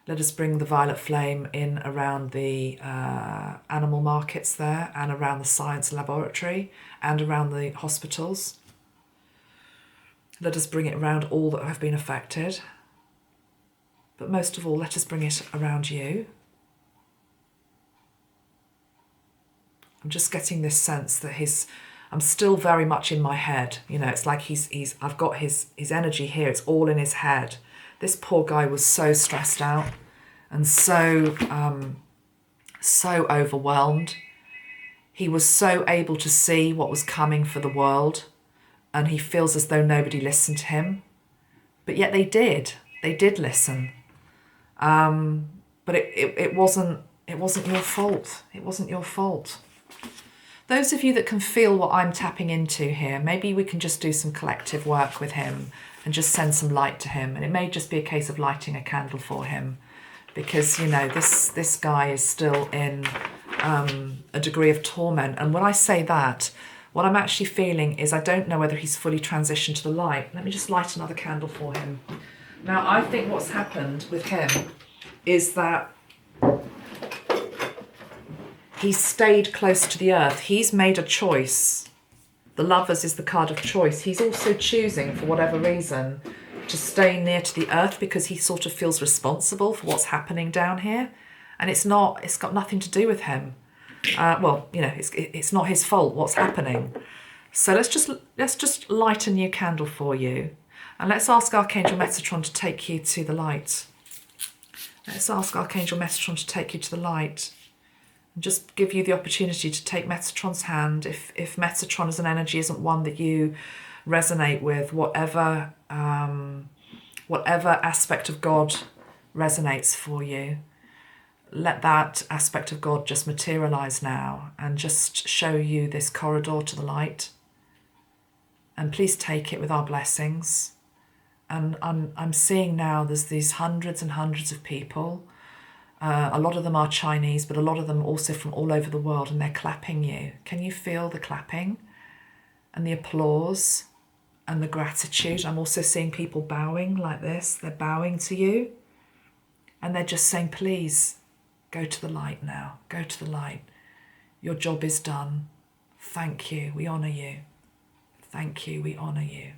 Let us bring the violet flame in around the animal markets there, and around the science laboratory, and around the hospitals. Let us bring it around all that have been affected. But most of all, let us bring it around you. I'm just getting this sense that I'm still very much in my head. You know, it's like I've got his energy here. It's all in his head. This poor guy was so stressed out and so overwhelmed. He was so able to see what was coming for the world, and he feels as though nobody listened to him. But yet they did. They did listen. But it wasn't your fault. It wasn't your fault. Those of you that can feel what I'm tapping into here, maybe we can just do some collective work with him and just send some light to him. And it may just be a case of lighting a candle for him, because, you know, this guy is still in a degree of torment. And when I say that, what I'm actually feeling is I don't know whether he's fully transitioned to the light. Let me just light another candle for him. Now, I think what's happened with him is that he's stayed close to the earth. He's made a choice. The Lovers is the card of choice. He's also choosing, for whatever reason, to stay near to the earth because he sort of feels responsible for what's happening down here. And it's got nothing to do with him. Well, you know, it's not his fault what's happening. So let's just light a new candle for you. And let's ask Archangel Metatron to take you to the light. Let's ask Archangel Metatron to take you to the light. Just give you the opportunity to take Metatron's hand. If Metatron as an energy isn't one that you resonate with, whatever aspect of God resonates for you, let that aspect of God just materialize now and just show you this corridor to the light. And please take it with our blessings. And I'm seeing now there's these hundreds and hundreds of people. A lot of them are Chinese, but a lot of them also from all over the world, and they're clapping you. Can you feel the clapping and the applause and the gratitude? I'm also seeing people bowing like this. They're bowing to you, and they're just saying, please, go to the light now. Go to the light. Your job is done. Thank you. We honour you. Thank you. We honour you.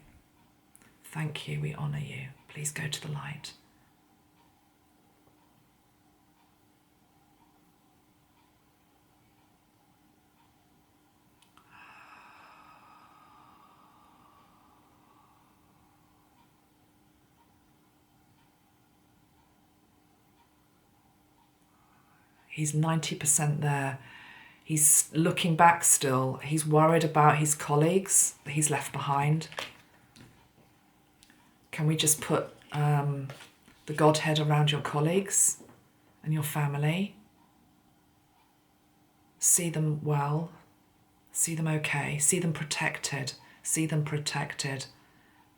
Thank you. We honour you. Please go to the light. He's 90% there. He's looking back still. He's worried about his colleagues that he's left behind. Can we just put the Godhead around your colleagues and your family? See them well. See them okay. See them protected. See them protected.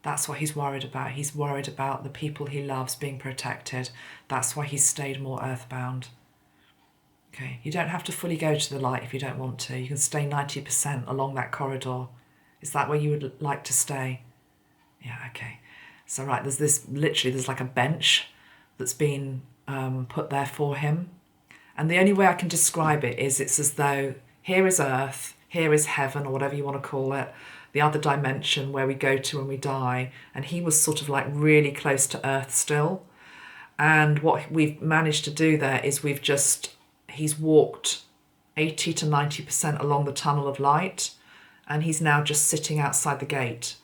That's what he's worried about. He's worried about the people he loves being protected. That's why he's stayed more earthbound. Okay, you don't have to fully go to the light if you don't want to. You can stay 90% along that corridor. Is that where you would like to stay? Yeah, okay. So right, there's like a bench that's been put there for him. And the only way I can describe it is it's as though here is earth, here is heaven, or whatever you want to call it, the other dimension where we go to when we die. And he was sort of like really close to earth still. And what we've managed to do there is he's walked 80 to 90% along the tunnel of light, and he's now just sitting outside the gate.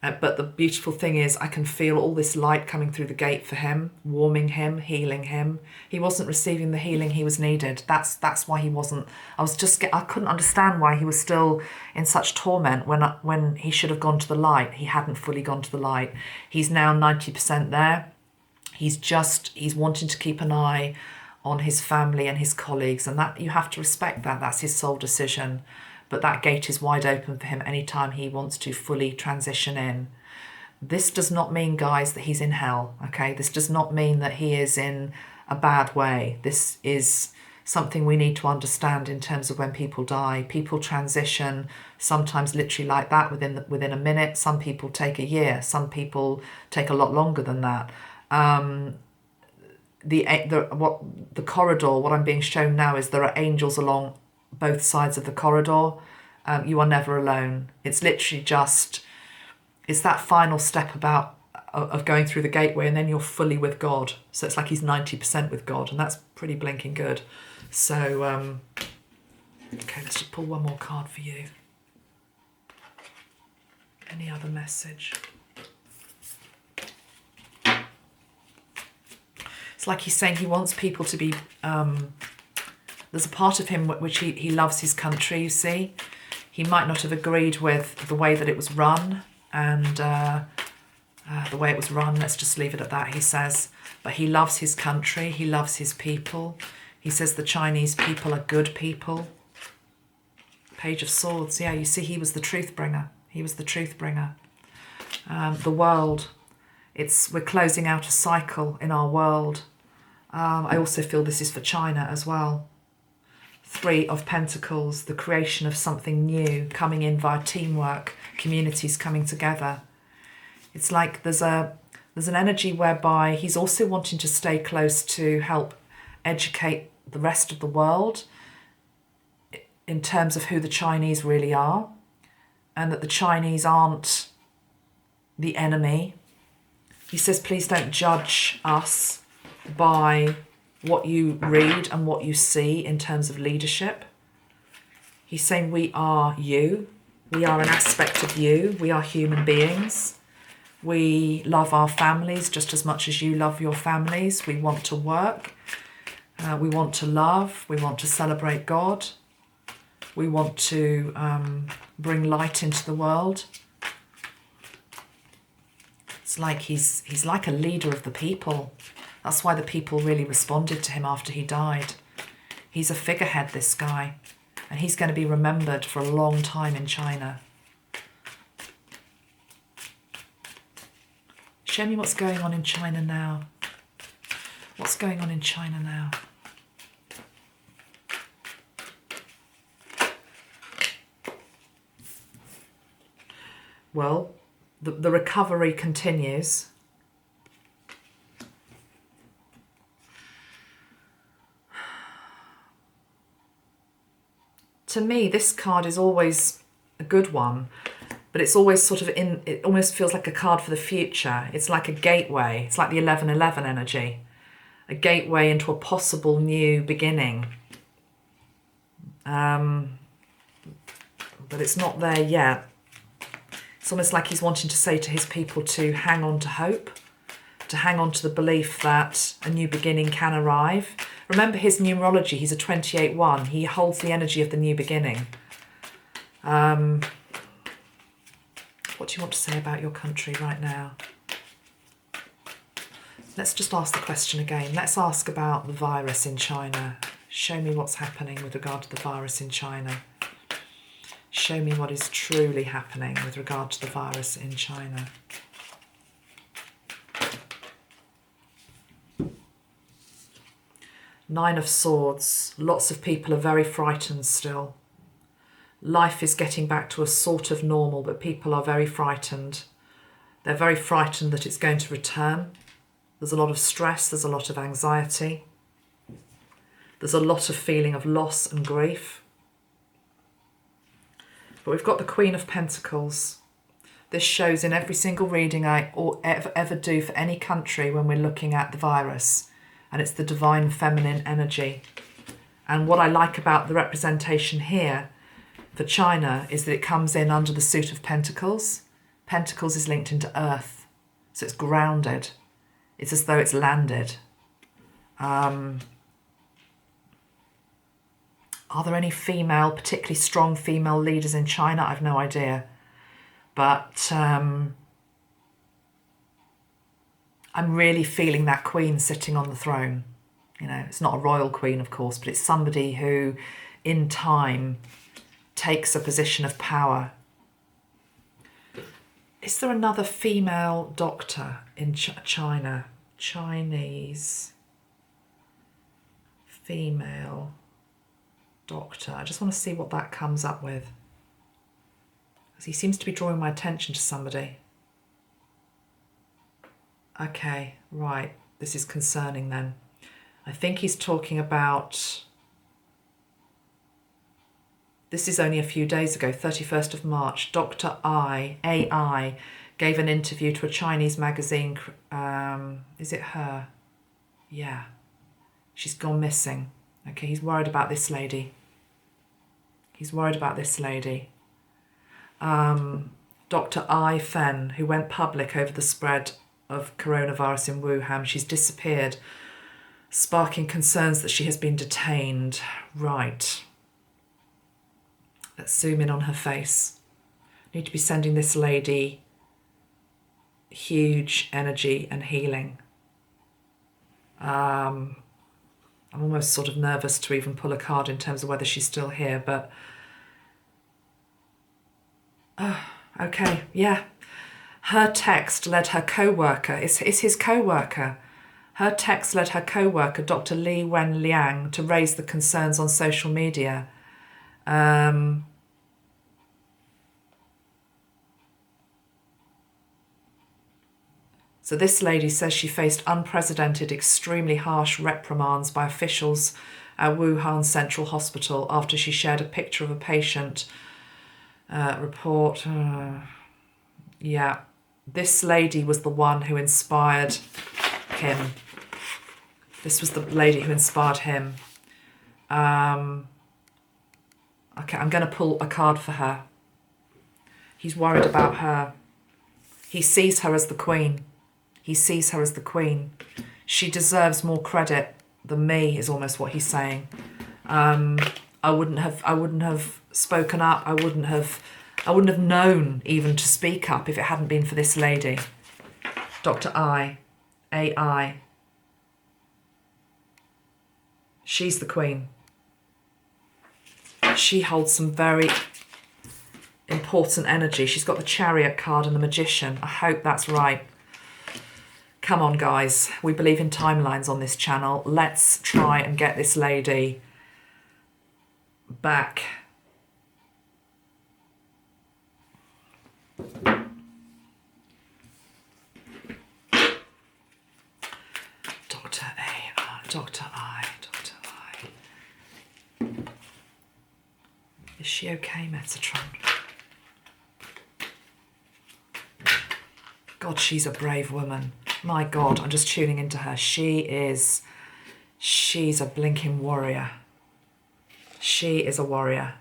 But the beautiful thing is I can feel all this light coming through the gate for him, warming him, healing him. He wasn't receiving the healing he was needed. That's why he wasn't. I couldn't understand why he was still in such torment when he should have gone to the light. He hadn't fully gone to the light. He's now 90% there. He's wanting to keep an eye on his family and his colleagues, and that you have to respect that. That's his sole decision. But that gate is wide open for him anytime he wants to fully transition in. This does not mean, guys, that he's in hell, okay? This does not mean that he is in a bad way. This is something we need to understand in terms of when people die. People transition sometimes literally like that within a minute. Some people take a year. Some people take a lot longer than that. The corridor, what I'm being shown now is there are angels along both sides of the corridor. You are never alone. It's literally just, it's that final step of going through the gateway, and then you're fully with God. So it's like he's 90% with God, and that's pretty blinking good. So, okay, let's just pull one more card for you. Any other message? It's like he's saying he wants people to be, there's a part of him which he loves his country, you see. He might not have agreed with the way that it was run, and the way it was run, let's just leave it at that, he says. But he loves his country, he loves his people. He says the Chinese people are good people. Page of Swords, yeah, you see he was the truth bringer. He was the truth bringer. The world, we're closing out a cycle in our world. I also feel this is for China as well. 3 of Pentacles, the creation of something new, coming in via teamwork, communities coming together. It's like there's an energy whereby he's also wanting to stay close to help educate the rest of the world in terms of who the Chinese really are, and that the Chinese aren't the enemy. He says, please don't judge us by what you read and what you see in terms of leadership. He's saying we are you. We are an aspect of you. We are human beings. We love our families just as much as you love your families. We want to work. We want to love. We want to celebrate God. We want to bring light into the world. It's like he's like a leader of the people. That's why the people really responded to him after he died. He's a figurehead, this guy, and he's going to be remembered for a long time in China. Show me what's going on in China now. What's going on in China now? Well, the recovery continues. To me, this card is always a good one, but it's always sort of it almost feels like a card for the future. It's like a gateway. It's like the 1111 energy, a gateway into a possible new beginning. But it's not there yet. It's almost like he's wanting to say to his people to hang on to hope, to hang on to the belief that a new beginning can arrive. Remember his numerology, he's a 28-1. He holds the energy of the new beginning. What do you want to say about your country right now? Let's just ask the question again. Let's ask about the virus in China. Show me what's happening with regard to the virus in China. Show me what is truly happening with regard to the virus in China. Nine of Swords. Lots of people are very frightened still. Life is getting back to a sort of normal, but people are very frightened. They're very frightened that it's going to return. There's a lot of stress, there's a lot of anxiety. There's a lot of feeling of loss and grief. But we've got the Queen of Pentacles. This shows in every single reading I ever do for any country when we're looking at the virus. And it's the divine feminine energy. And what I like about the representation here for China is that it comes in under the suit of Pentacles. Pentacles is linked into earth, so it's grounded. It's as though it's landed. Are there any female, particularly strong female leaders in China? I've no idea. But I'm really feeling that queen sitting on the throne. You know, it's not a royal queen, of course, but it's somebody who, in time, takes a position of power. Is there another female doctor in China? Chinese female doctor. I just want to see what that comes up with. Because he seems to be drawing my attention to somebody. Okay, right. This is concerning then. I think he's talking about... This is only a few days ago, 31st of March. Dr. AI, gave an interview to a Chinese magazine. Is it her? Yeah. She's gone missing. Okay, he's worried about this lady. He's worried about this lady. Dr. Ai Fen, who went public over the spread of coronavirus in Wuhan. She's disappeared, sparking concerns that she has been detained. Right. Let's zoom in on her face. Need to be sending this lady huge energy and healing. I'm almost sort of nervous to even pull a card in terms of whether she's still here, but... okay, yeah. Her text led her co-worker, it's his co-worker. Her text led her co-worker, Dr. Li Wenliang, to raise the concerns on social media. So this lady says she faced unprecedented, extremely harsh reprimands by officials at Wuhan Central Hospital after she shared a picture of a patient. Yeah, this lady was the one who inspired him. This was the lady who inspired him. Okay, I'm going to pull a card for her. He's worried about her. He sees her as the queen. He sees her as the queen. She deserves more credit than me, is almost what he's saying. I wouldn't have spoken up. I wouldn't have known even to speak up if it hadn't been for this lady. Dr. AI. She's the queen. She holds some very important energy. She's got the Chariot card and the Magician. I hope that's right. Come on, guys. We believe in timelines on this channel. Let's try and get this lady back. Dr. I. Is she okay, Metatron? God, she's a brave woman. My God, I'm just tuning into her. She's a blinking warrior. She is a warrior.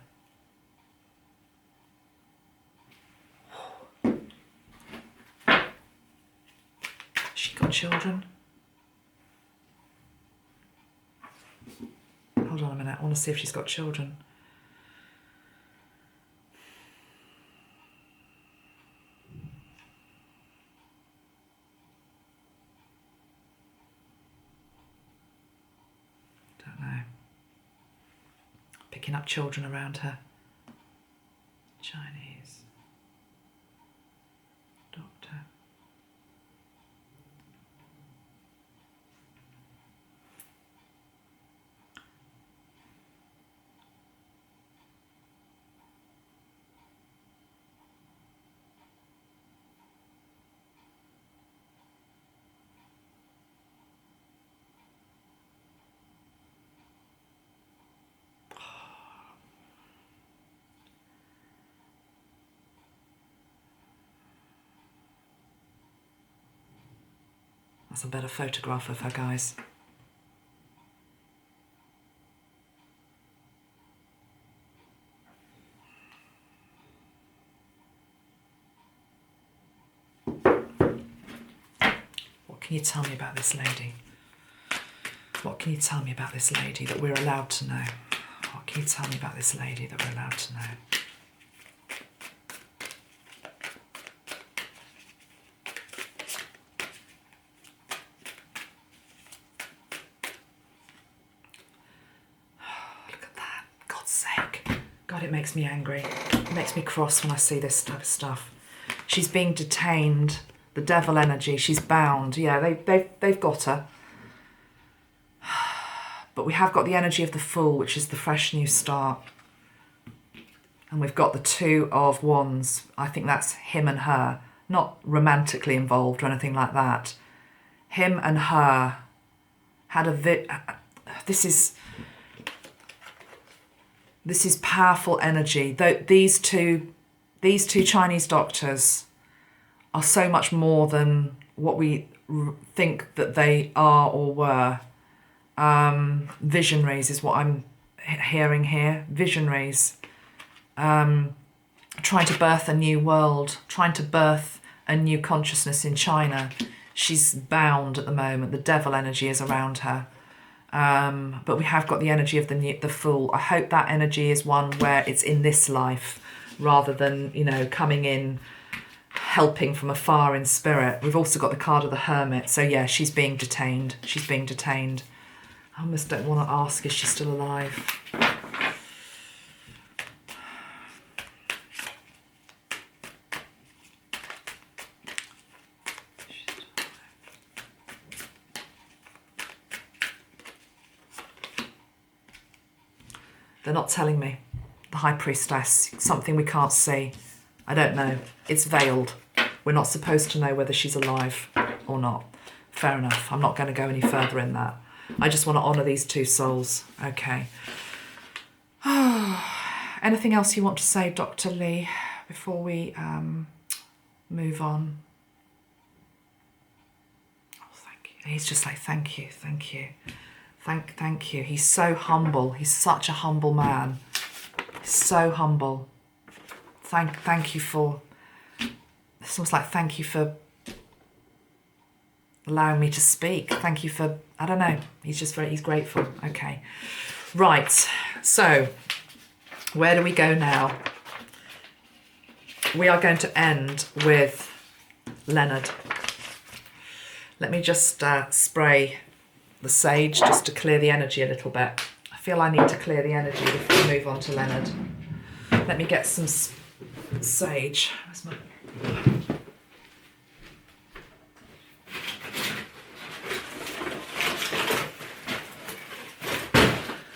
She got children? Hold on a minute, I want to see if she's got children. Picking up children around her. Chinese doctor. That's a better photograph of her, guys. What can you tell me about this lady? What can you tell me about this lady that we're allowed to know? What can you tell me about this lady that we're allowed to know? It makes me angry. It makes me cross when I see this type of stuff. She's being detained. The devil energy. She's bound. Yeah, they've got her. But we have got the energy of the Fool, which is the fresh new start. And we've got the Two of Wands. I think that's him and her. Not romantically involved or anything like that. Him and her had this is powerful energy. These two Chinese doctors are so much more than what we think that they are or were. Visionaries is what I'm hearing here. Visionaries. Trying to birth a new world, trying to birth a new consciousness in China. She's bound at the moment. The devil energy is around her. But we have got the energy of the Fool. I hope that energy is one where it's in this life rather than, you know, coming in, helping from afar in spirit. We've also got the card of the Hermit. So yeah, she's being detained. She's being detained. I almost don't want to ask, is she still alive? They're not telling me. The High Priestess, something we can't see. I don't know. It's veiled. We're not supposed to know whether she's alive or not. Fair enough. I'm not going to go any further in that. I just want to honour these two souls. Okay. Anything else you want to say, Dr. Li, before we move on? Oh, thank you. He's just like, thank you, thank you. Thank you. He's so humble. He's such a humble man. He's so humble. Thank you for... It's almost like thank you for allowing me to speak. Thank you for... I don't know. He's grateful. Okay. Right. So, where do we go now? We are going to end with Leonard. Let me just spray the sage just to clear the energy a little bit. I feel I need to clear the energy before we move on to Leonard. Let me get some sage. Where's my...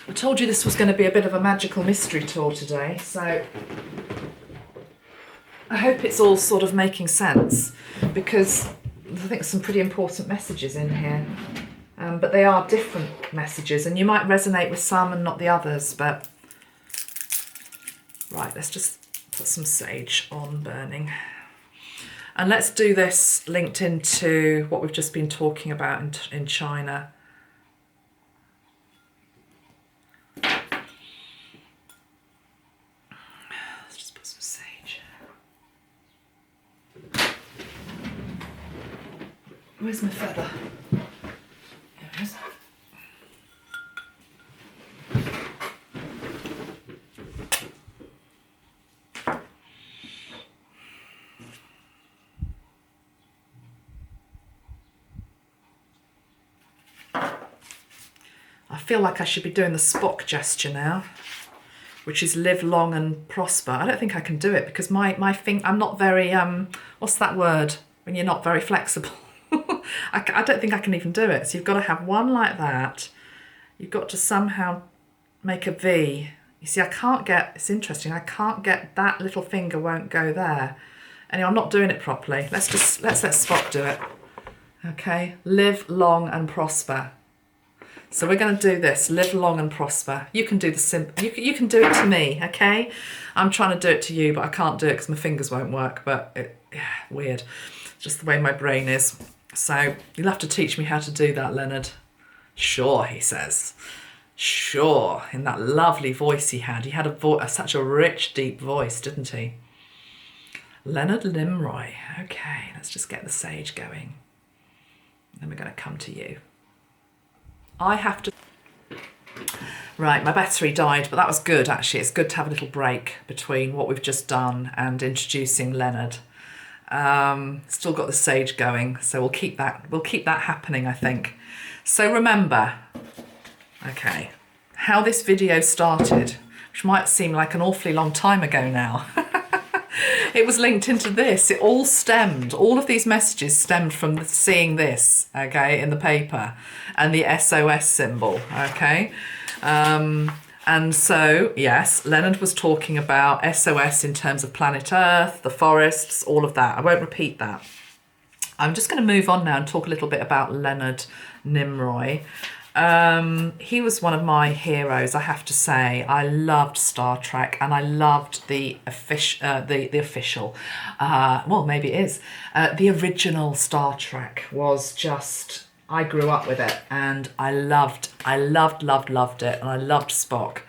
I told you this was going to be a bit of a magical mystery tour today, so I hope it's all sort of making sense, because I think there's some pretty important messages in here. But they are different messages, and you might resonate with some and not the others, but... Right, let's just put some sage on burning. And let's do this linked into what we've just been talking about in China. Let's just put some sage. Where's my feather? I feel like I should be doing the Spock gesture now, which is live long and prosper. I don't think I can do it because my finger, I'm not very, what's that word? When you're not very flexible. I don't think I can even do it. So you've got to have one like that. You've got to somehow make a V. You see, I can't get, it's interesting, I can't get, that little finger won't go there. Anyway, I'm not doing it properly. Let's let Spock do it. Okay, live long and prosper. So we're going to do this, live long and prosper. You can do the you can do it to me, okay? I'm trying to do it to you, but I can't do it because my fingers won't work, but weird. It's just the way my brain is. So you'll have to teach me how to do that, Leonard. Sure, he says. Sure, in that lovely voice he had. He had such a rich, deep voice, didn't he? Leonard Nimoy. Okay, let's just get the sage going. Then we're going to come to you. I have to... Right, my battery died, but that was good, actually. It's good to have a little break between what we've just done and introducing Leonard. Still got the sage going, so we'll keep that happening, I think. So remember, okay, how this video started, which might seem like an awfully long time ago now. It was linked into this. It all stemmed, all of these messages stemmed from seeing this, okay, in the paper, and the SOS symbol, okay? And so, yes, Leonard was talking about SOS in terms of planet Earth, the forests, all of that. I won't repeat that. I'm just going to move on now and talk a little bit about Leonard Nimoy. He was one of my heroes, I have to say. I loved Star Trek, and I loved the official, well, maybe it is. The original Star Trek was just, I grew up with it, and I loved it, and I loved Spock.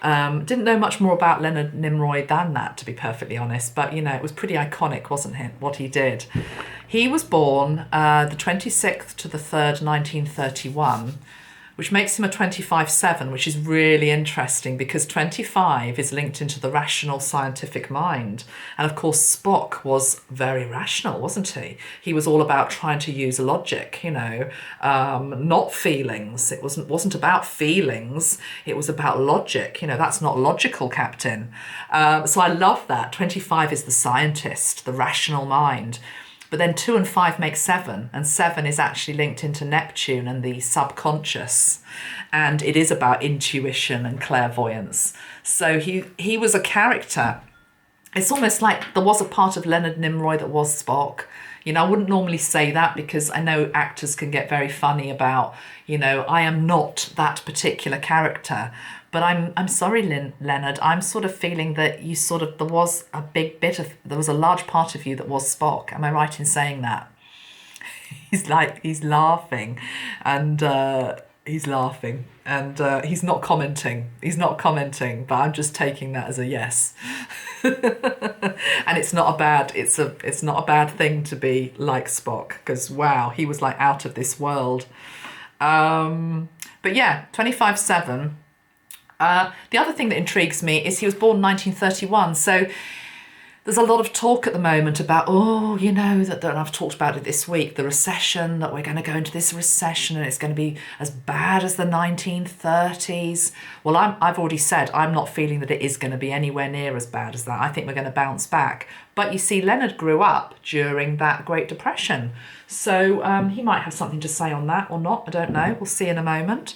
Didn't know much more about Leonard Nimoy than that, to be perfectly honest, but, you know, it was pretty iconic, wasn't it, what he did. He was born the 26th to the 3rd, 1931, which makes him a 25/7, which is really interesting because 25 is linked into the rational scientific mind. And of course, Spock was very rational, wasn't he? He was all about trying to use logic, you know, not feelings. It wasn't about feelings. It was about logic. You know, that's not logical, Captain. So I love that. 25 is the scientist, the rational mind. But then 2 and 5 make 7, and 7 is actually linked into Neptune and the subconscious, and it is about intuition and clairvoyance. So he was a character. It's almost like there was a part of Leonard Nimoy that was Spock. You know, I wouldn't normally say that because I know actors can get very funny about, you know, I am not that particular character. But I'm sorry, Leonard, I'm sort of feeling that you sort of, there was a large part of you that was Spock. Am I right in saying that? He's laughing, and he's not commenting. He's not commenting, but I'm just taking that as a yes. And it's not a bad thing to be like Spock, because wow, he was like out of this world. But yeah, 25/7. The other thing that intrigues me is he was born 1931. So there's a lot of talk at the moment about, you know, that I've talked about it this week, the recession, that we're going to go into this recession and it's going to be as bad as the 1930s. Well, I've already said I'm not feeling that it is going to be anywhere near as bad as that. I think we're going to bounce back. But you see, Leonard grew up during that Great Depression. So he might have something to say on that or not. I don't know. We'll see in a moment.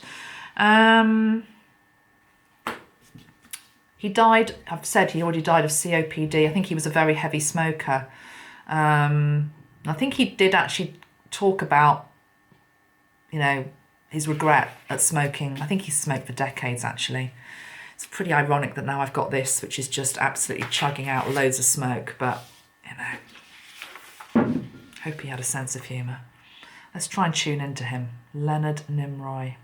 He died, I've said he already died of COPD. I think he was a very heavy smoker. I think he did actually talk about, you know, his regret at smoking. I think he smoked for decades, actually. It's pretty ironic that now I've got this, which is just absolutely chugging out loads of smoke. But, you know, hope he had a sense of humour. Let's try and tune into him. Leonard Nimoy.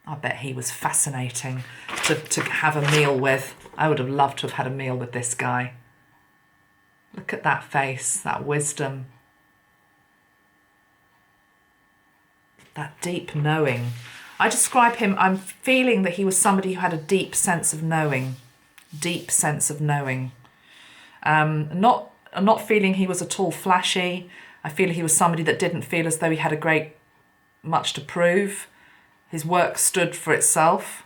I bet he was fascinating to have a meal with. I would have loved to have had a meal with this guy. Look at that face, that wisdom. That deep knowing. I describe him, I'm feeling that he was somebody who had a deep sense of knowing. Deep sense of knowing. I'm not feeling he was at all flashy. I feel he was somebody that didn't feel as though he had much to prove. His work stood for itself.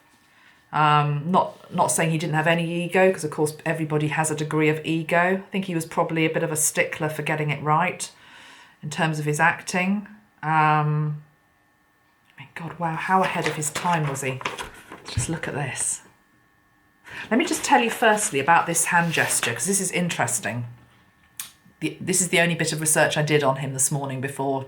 Not saying he didn't have any ego, because of course everybody has a degree of ego. I think he was probably a bit of a stickler for getting it right in terms of his acting. I mean, God, wow, how ahead of his time was he? Just look at this. Let me just tell you firstly about this hand gesture, because this is interesting. This is the only bit of research I did on him this morning before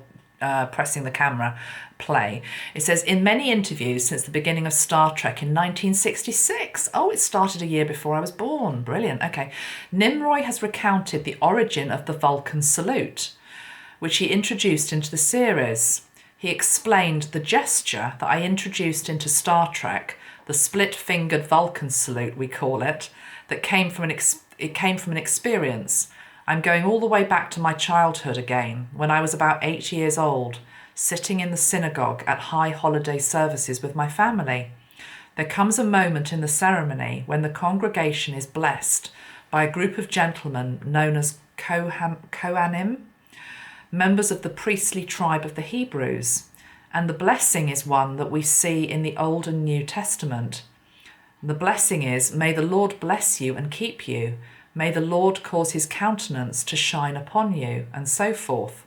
pressing the camera play. It says, in many interviews since the beginning of Star Trek in 1966. Oh, it started a year before I was born. Brilliant. Okay. Nimoy has recounted the origin of the Vulcan salute, which he introduced into the series. He explained the gesture that I introduced into Star Trek, the split-fingered Vulcan salute, we call it, that came from an experience. I'm going all the way back to my childhood again, when I was about 8 years old, sitting in the synagogue at high holiday services with my family. There comes a moment in the ceremony when the congregation is blessed by a group of gentlemen known as Kohanim, members of the priestly tribe of the Hebrews, and the blessing is one that we see in the Old and New Testament. The blessing is, may the Lord bless you and keep you. May the Lord cause his countenance to shine upon you, and so forth.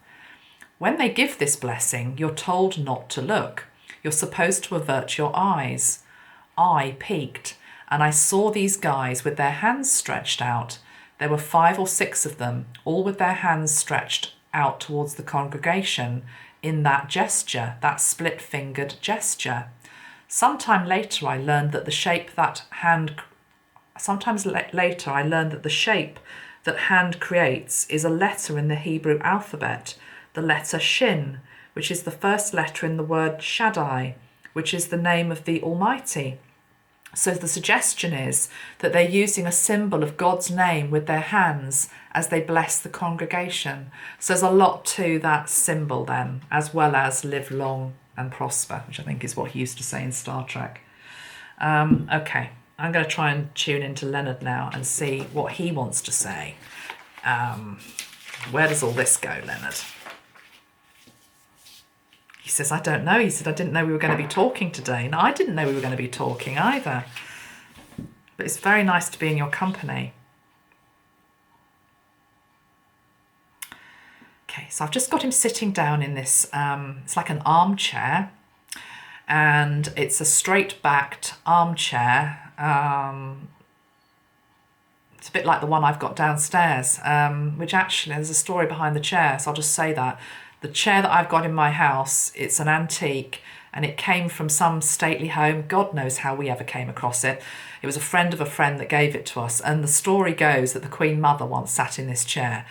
When they give this blessing, you're told not to look. You're supposed to avert your eyes. I peeked, and I saw these guys with their hands stretched out. There were 5 or 6 of them, all with their hands stretched out towards the congregation in that gesture, that split-fingered gesture. Sometime later, I learned that the shape that hand creates is a letter in the Hebrew alphabet, the letter Shin, which is the first letter in the word Shaddai, which is the name of the Almighty. So the suggestion is that they're using a symbol of God's name with their hands as they bless the congregation. So there's a lot to that symbol then, as well as live long and prosper, which I think is what he used to say in Star Trek. Okay, I'm going to try and tune into Leonard now and see what he wants to say. Where does all this go, Leonard? He says, I don't know. He said, I didn't know we were going to be talking today. No, I didn't know we were going to be talking either. But it's very nice to be in your company. Okay, so I've just got him sitting down in this, it's like an armchair. And it's a straight-backed armchair. It's a bit like the one I've got downstairs, which actually, there's a story behind the chair, so I'll just say that. The chair that I've got in my house, it's an antique, and it came from some stately home. God knows how we ever came across it. It was a friend of a friend that gave it to us, and the story goes that the Queen Mother once sat in this chair.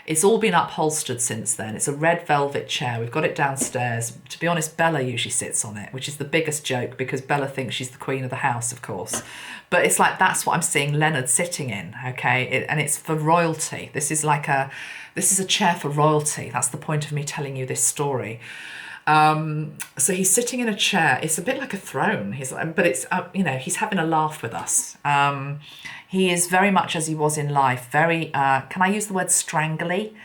It's all been upholstered since then. It's a red velvet chair. We've got it downstairs. To be honest, Bella usually sits on it, which is the biggest joke because Bella thinks she's the queen of the house, of course. But it's like, that's what I'm seeing Leonard sitting in, okay? And it's for royalty. This is a chair for royalty. That's the point of me telling you this story. So he's sitting in a chair. It's a bit like a throne. But it's, he's having a laugh with us. He is very much as he was in life, very, can I use the word strangly?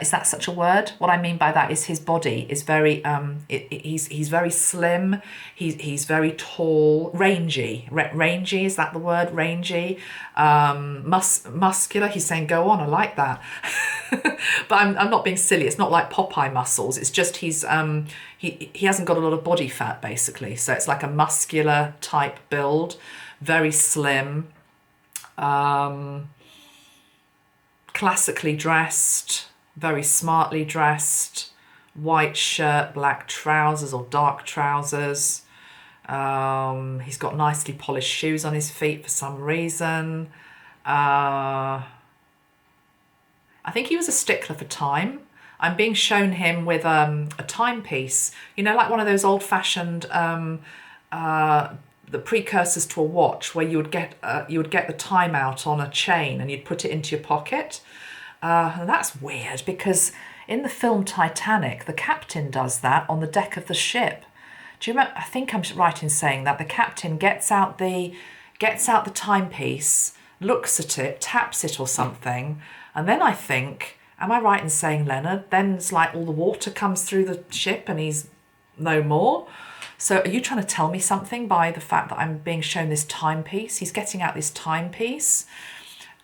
Is that such a word? What I mean by that is his body is very, he's very slim, he's very tall, rangy. Rangy, is that the word? Rangy. Muscular, he's saying, go on, I like that. But I'm not being silly, it's not like Popeye muscles, it's just he hasn't got a lot of body fat, basically. So it's like a muscular type build, very slim. Classically dressed, very smartly dressed, white shirt, black trousers or dark trousers. He's got nicely polished shoes on his feet for some reason. I think he was a stickler for time. I'm being shown him with a timepiece, like one of those old-fashioned the precursors to a watch, where you would get the time out on a chain and you'd put it into your pocket. And that's weird because in the film Titanic, the captain does that on the deck of the ship. Do you remember? I think I'm right in saying that the captain gets out the timepiece, looks at it, taps it or something, and then I think, am I right in saying, Leonard? Then it's like all the water comes through the ship and he's no more. So are you trying to tell me something by the fact that I'm being shown this timepiece? He's getting out this timepiece,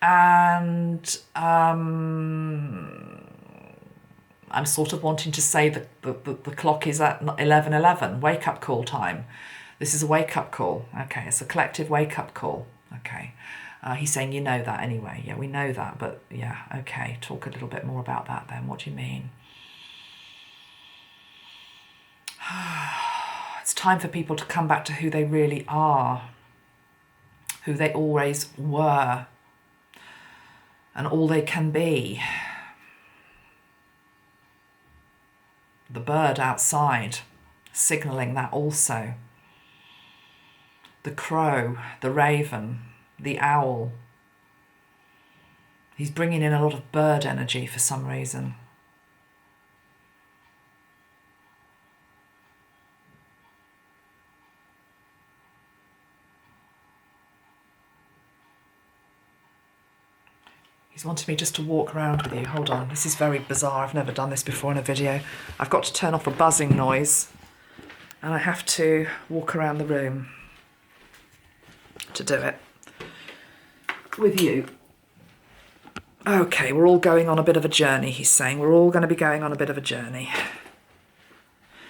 and I'm sort of wanting to say that the clock is at 11:11, wake-up call time. This is a wake-up call. Okay, it's a collective wake-up call. Okay. He's saying, you know that anyway. Yeah, we know that, but yeah, okay. Talk a little bit more about that then. What do you mean? It's time for people to come back to who they really are, who they always were, and all they can be. The bird outside, signalling that also. The crow, the raven, the owl. He's bringing in a lot of bird energy for some reason. He's wanted me just to walk around with you. Hold on, this is very bizarre. I've never done this before in a video. I've got to turn off a buzzing noise and I have to walk around the room to do it with you. Okay, we're all going on a bit of a journey, he's saying. We're all going to be going on a bit of a journey.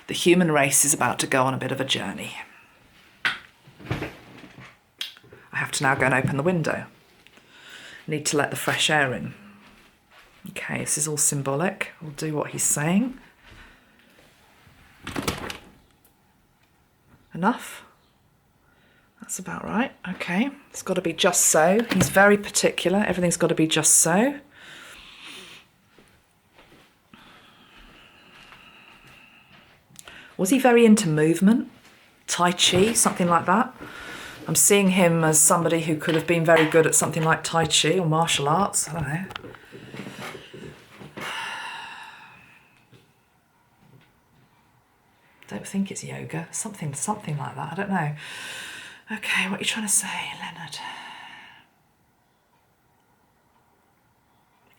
The human race is about to go on a bit of a journey. I have to now go and open the window. Need to let the fresh air in. Okay, this is all symbolic. We'll do what he's saying. Enough? That's about right. Okay, it's got to be just so. He's very particular. Everything's got to be just so. Was he very into movement? Tai Chi, something like that? I'm seeing him as somebody who could have been very good at something like Tai Chi or martial arts. I don't know. Don't think it's yoga. Something like that. I don't know. Okay, what are you trying to say, Leonard?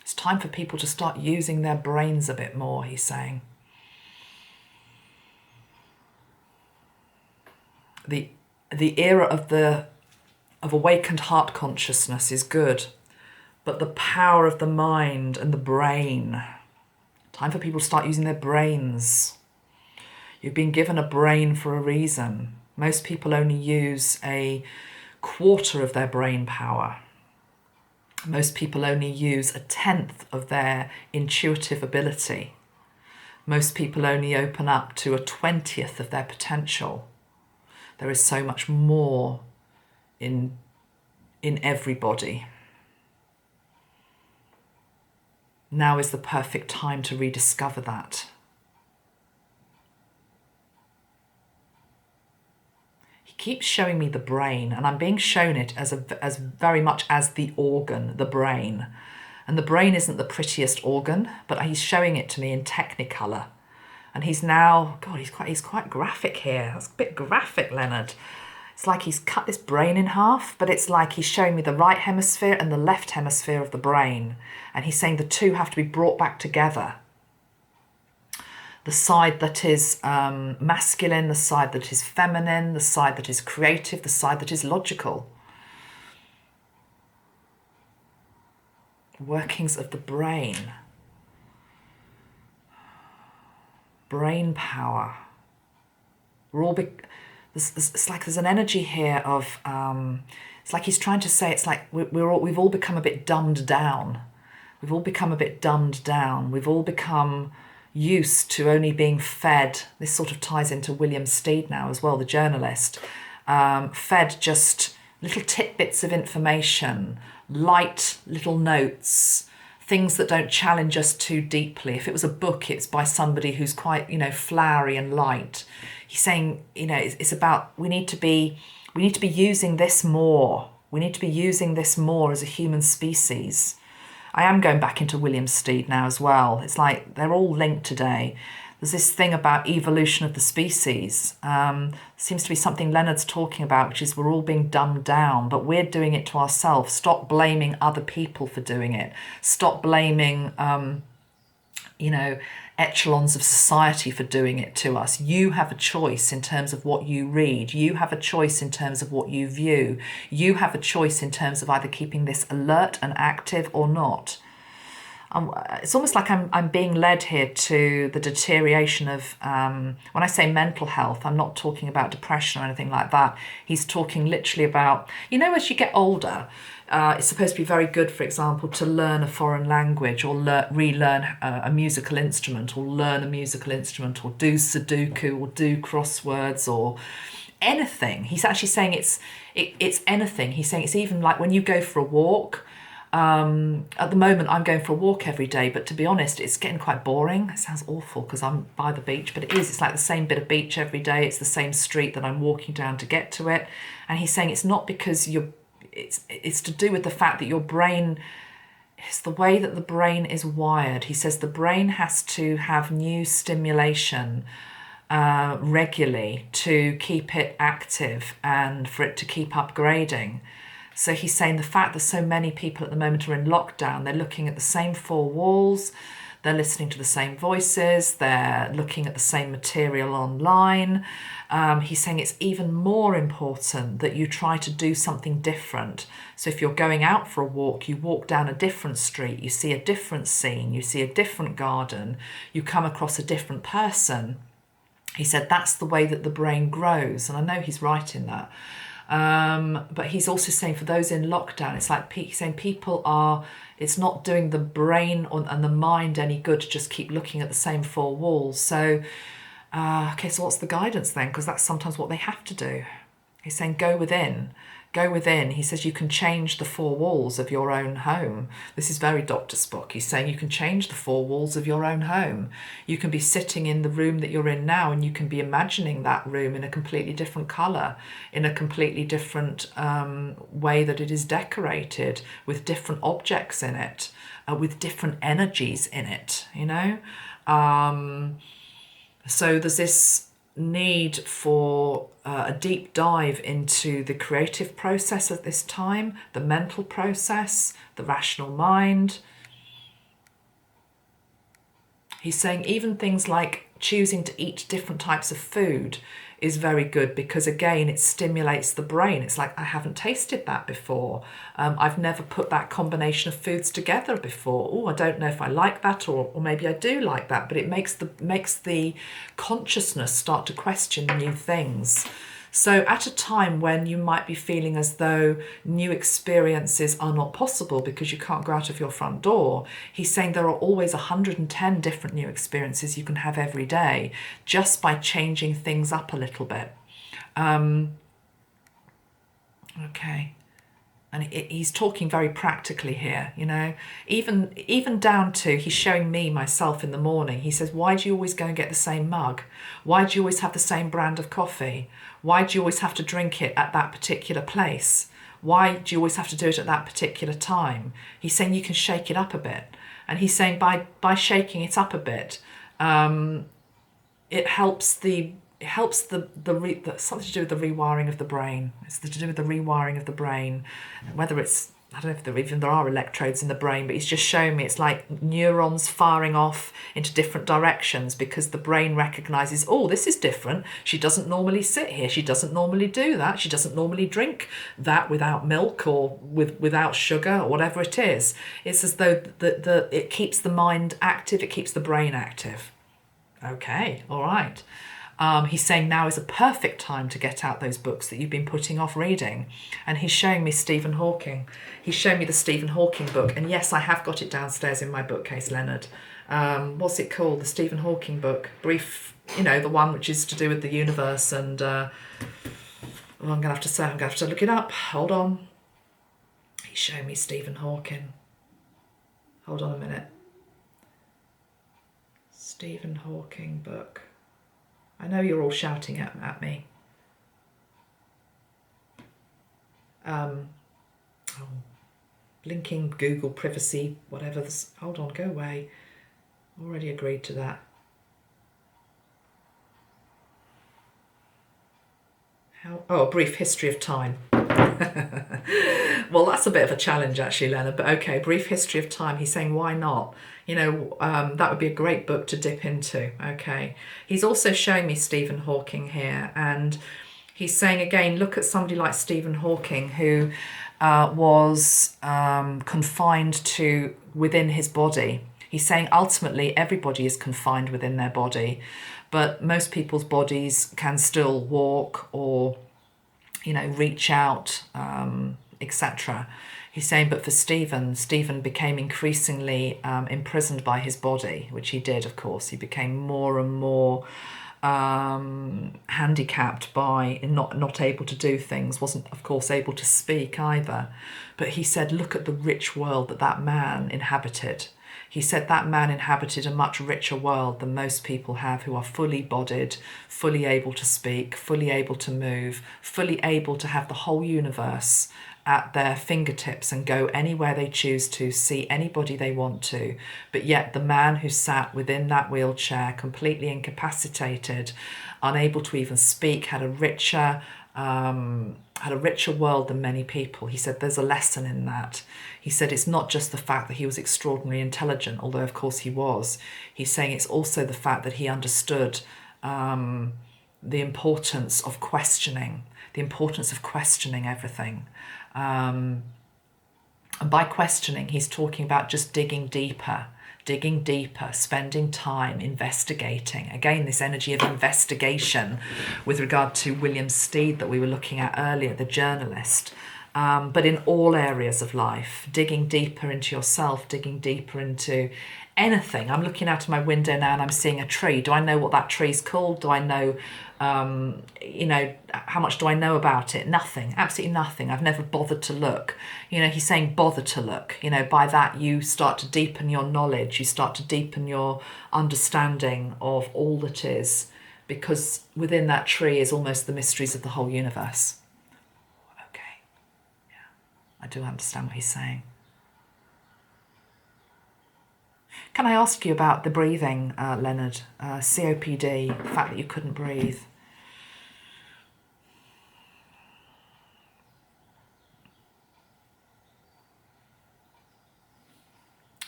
It's time for people to start using their brains a bit more, he's saying. The era of awakened heart consciousness is good, but the power of the mind and the brain. Time for people to start using their brains. You've been given a brain for a reason. Most people only use a quarter of their brain power. Most people only use a tenth of their intuitive ability. Most people only open up to a 20th of their potential. There is so much more in everybody. Now is the perfect time to rediscover that. He keeps showing me the brain, and I'm being shown it as very much as the organ, the brain. And the brain isn't the prettiest organ, but he's showing it to me in Technicolor. And he's now, God, he's quite graphic here. That's a bit graphic, Leonard. It's like he's cut this brain in half, but it's like he's showing me the right hemisphere and the left hemisphere of the brain. And he's saying the two have to be brought back together. The side that is masculine, the side that is feminine, the side that is creative, the side that is logical. Workings of the brain. Brain power. We're all it's like there's an energy here of it's like he's trying to say, it's like we've all become a bit dumbed down. We've all become a bit dumbed down. We've all become used to only being fed. This sort of ties into William Stead now as well, the journalist. Fed just little tidbits of information, light little notes, things that don't challenge us too deeply. If it was a book, it's by somebody who's quite, flowery and light. He's saying, it's about, we need to be using this more. We need to be using this more as a human species. I am going back into William Stead now as well. It's like they're all linked today. There's this thing about evolution of the species. Seems to be something Leonard's talking about, which is we're all being dumbed down, but we're doing it to ourselves. Stop blaming other people for doing it. Stop blaming, echelons of society for doing it to us. You have a choice in terms of what you read. You have a choice in terms of what you view. You have a choice in terms of either keeping this alert and active or not. It's almost like I'm being led here to the deterioration of, when I say mental health, I'm not talking about depression or anything like that. He's talking literally about, as you get older, it's supposed to be very good, for example, to learn a foreign language or relearn a musical instrument or learn a musical instrument or do Sudoku or do crosswords or anything. He's actually saying it's anything. He's saying it's even like when you go for a walk. At the moment I'm going for a walk every day, but to be honest it's getting quite boring. It sounds awful because I'm by the beach, but it's like the same bit of beach every day. It's the same street that I'm walking down to get to it. And he's saying it's not because it's to do with the fact that your brain, it's the way that the brain is wired. He says the brain has to have new stimulation regularly to keep it active and for it to keep upgrading. So he's saying the fact that so many people at the moment are in lockdown, they're looking at the same four walls, they're listening to the same voices, they're looking at the same material online. He's saying it's even more important that you try to do something different. So if you're going out for a walk, you walk down a different street, you see a different scene, you see a different garden, you come across a different person. He said that's the way that the brain grows. And I know he's right in that. But he's also saying for those in lockdown, it's like saying people are, it's not doing the brain and the mind any good to just keep looking at the same four walls. So, okay, so what's the guidance then? Because that's sometimes what they have to do. He's saying go within. Go within. He says you can change the four walls of your own home. This is very Dr. Spock. He's saying you can change the four walls of your own home. You can be sitting in the room that you're in now and you can be imagining that room in a completely different colour, in a completely different way that it is decorated, with different objects in it, with different energies in it, you know? So there's this need for a deep dive into the creative process at this time, the mental process, the rational mind. He's saying even things like choosing to eat different types of food is very good because, again, it stimulates the brain. It's like, I haven't tasted that before. I've never put that combination of foods together before. Oh, I don't know if I like that, or maybe I do like that. But it makes the consciousness start to question new things. So at a time when you might be feeling as though new experiences are not possible because you can't go out of your front door, he's saying there are always 110 different new experiences you can have every day just by changing things up a little bit. Okay. And he's talking very practically here, you know, even down to, he's showing me myself in the morning. He says, why do you always go and get the same mug? Why do you always have the same brand of coffee? Why do you always have to drink it at that particular place? Why do you always have to do it at that particular time? He's saying you can shake it up a bit. And he's saying by shaking it up a bit, it helps something to do with the rewiring of the brain. It's to do with the rewiring of the brain, whether it's, I don't know if there are electrodes in the brain, but he's just showing me it's like neurons firing off into different directions because the brain recognizes, oh, this is different. She doesn't normally sit here. She doesn't normally do that. She doesn't normally drink that without milk or without sugar or whatever it is. It's as though it keeps the mind active. It keeps the brain active. Okay, all right. He's saying now is a perfect time to get out those books that you've been putting off reading. And he's showing me Stephen Hawking. He's showing me the Stephen Hawking book. And yes, I have got it downstairs in my bookcase, Leonard. What's it called? The Stephen Hawking book. Brief, you know, the one which is to do with the universe. And I'm going to have to look it up. Hold on. He's showing me Stephen Hawking. Hold on a minute. Stephen Hawking book. I know you're all shouting at me. Blinking Google privacy, whatever. Hold on, go away. Already agreed to that. A Brief History of Time. Well, that's a bit of a challenge actually, Leonard, but okay, Brief History of Time. He's saying, why not? You know, that would be a great book to dip into. Okay. He's also showing me Stephen Hawking here, and he's saying again, look at somebody like Stephen Hawking who was confined to within his body. He's saying ultimately everybody is confined within their body, but most people's bodies can still walk or, you know, reach out, etc. He's saying, but for Stephen became increasingly imprisoned by his body, which he did, of course. He became more and more handicapped by not able to do things, wasn't, of course, able to speak either. But he said, look at the rich world that man inhabited. He said that man inhabited a much richer world than most people have who are fully bodied, fully able to speak, fully able to move, fully able to have the whole universe at their fingertips and go anywhere they choose to, see anybody they want to. But yet the man who sat within that wheelchair, completely incapacitated, unable to even speak, had a richer had a richer world than many people. He said there's a lesson in that. He said it's not just the fact that he was extraordinarily intelligent, although of course he was. He's saying it's also the fact that he understood the importance of questioning, everything. And by questioning, he's talking about just digging deeper, spending time investigating. Again, this energy of investigation with regard to William Stead that we were looking at earlier, the journalist. But in all areas of life, digging deeper into yourself, digging deeper into anything. I'm looking out of my window now and I'm seeing a tree. Do I know what that tree's called? Do I know, how much do I know about it? Nothing, absolutely nothing. I've never bothered to look. He's saying bother to look. By that you start to deepen your knowledge. You start to deepen your understanding of all that is, because within that tree is almost the mysteries of the whole universe. Okay, yeah, I do understand what he's saying. Can I ask you about the breathing, Leonard? COPD, the fact that you couldn't breathe.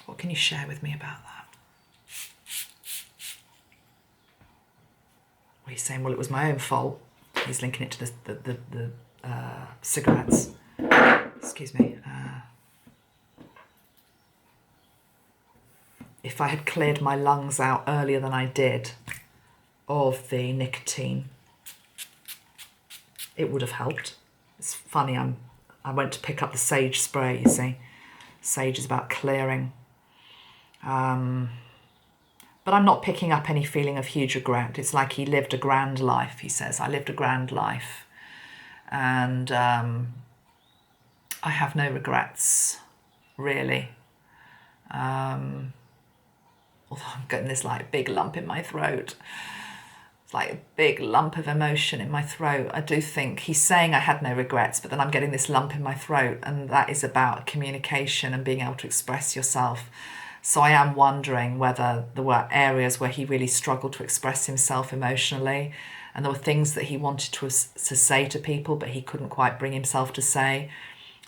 What can you share with me about that? Well, he's saying, well, it was my own fault. He's linking it to the cigarettes. Excuse me. If I had cleared my lungs out earlier than I did of the nicotine, it would have helped. It's funny, I went to pick up the sage spray, you see. Sage is about clearing. But I'm not picking up any feeling of huge regret. It's like he lived a grand life, he says. I lived a grand life. And I have no regrets, really. Although I'm getting this big lump in my throat. It's like a big lump of emotion in my throat. I do think he's saying I had no regrets, but then I'm getting this lump in my throat, and that is about communication and being able to express yourself. So I am wondering whether there were areas where he really struggled to express himself emotionally, and there were things that he wanted to say to people, but he couldn't quite bring himself to say.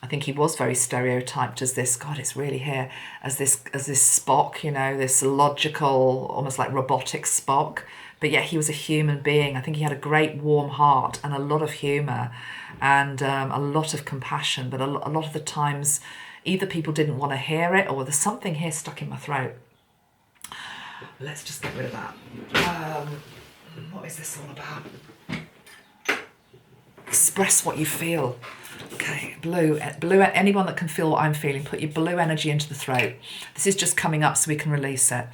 I think he was very stereotyped as this, God, it's really here, as this Spock, this logical, almost like robotic Spock. But yet he was a human being. I think he had a great warm heart and a lot of humour and a lot of compassion. But a lot of the times, either people didn't want to hear it, or there's something here stuck in my throat. Let's just get rid of that. What is this all about? Express what you feel. Okay, blue, anyone that can feel what I'm feeling, put your blue energy into the throat. This is just coming up so we can release it.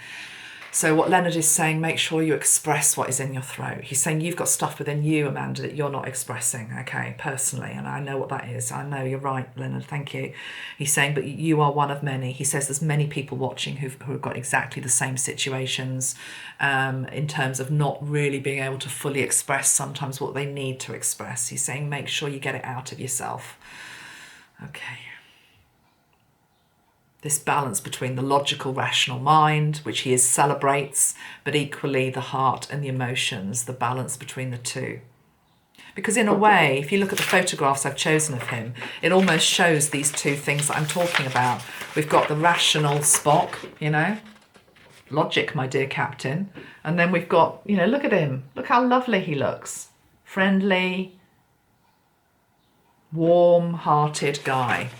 So what Leonard is saying, make sure you express what is in your throat. He's saying you've got stuff within you, Amanda, that you're not expressing, okay, personally, and I know what that is. I know, you're right, Leonard, thank you. He's saying, but you are one of many. He says there's many people watching who have got exactly the same situations in terms of not really being able to fully express sometimes what they need to express. He's saying make sure you get it out of yourself. Okay. This balance between the logical, rational mind, which he celebrates, but equally the heart and the emotions, the balance between the two. Because in a way, if you look at the photographs I've chosen of him, it almost shows these two things that I'm talking about. We've got the rational Spock, logic, my dear captain. And then we've got, look at him. Look how lovely he looks. Friendly, warm-hearted guy.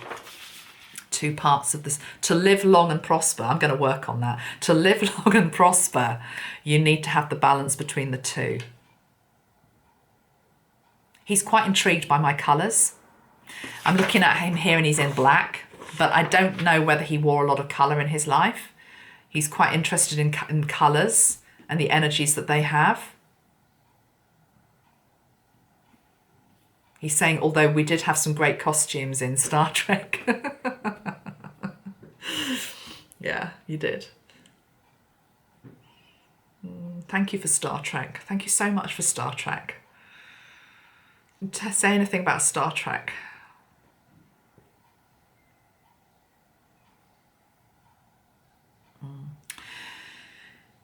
Two parts of this. To live long and prosper, I'm going to work on that. To live long and prosper, you need to have the balance between the two. He's quite intrigued by my colours. I'm looking at him here and he's in black, but I don't know whether he wore a lot of colour in his life. He's quite interested in colours and the energies that they have. He's saying, although we did have some great costumes in Star Trek. Yeah, you did. Thank you for Star Trek. Thank you so much for Star Trek. Say anything about Star Trek.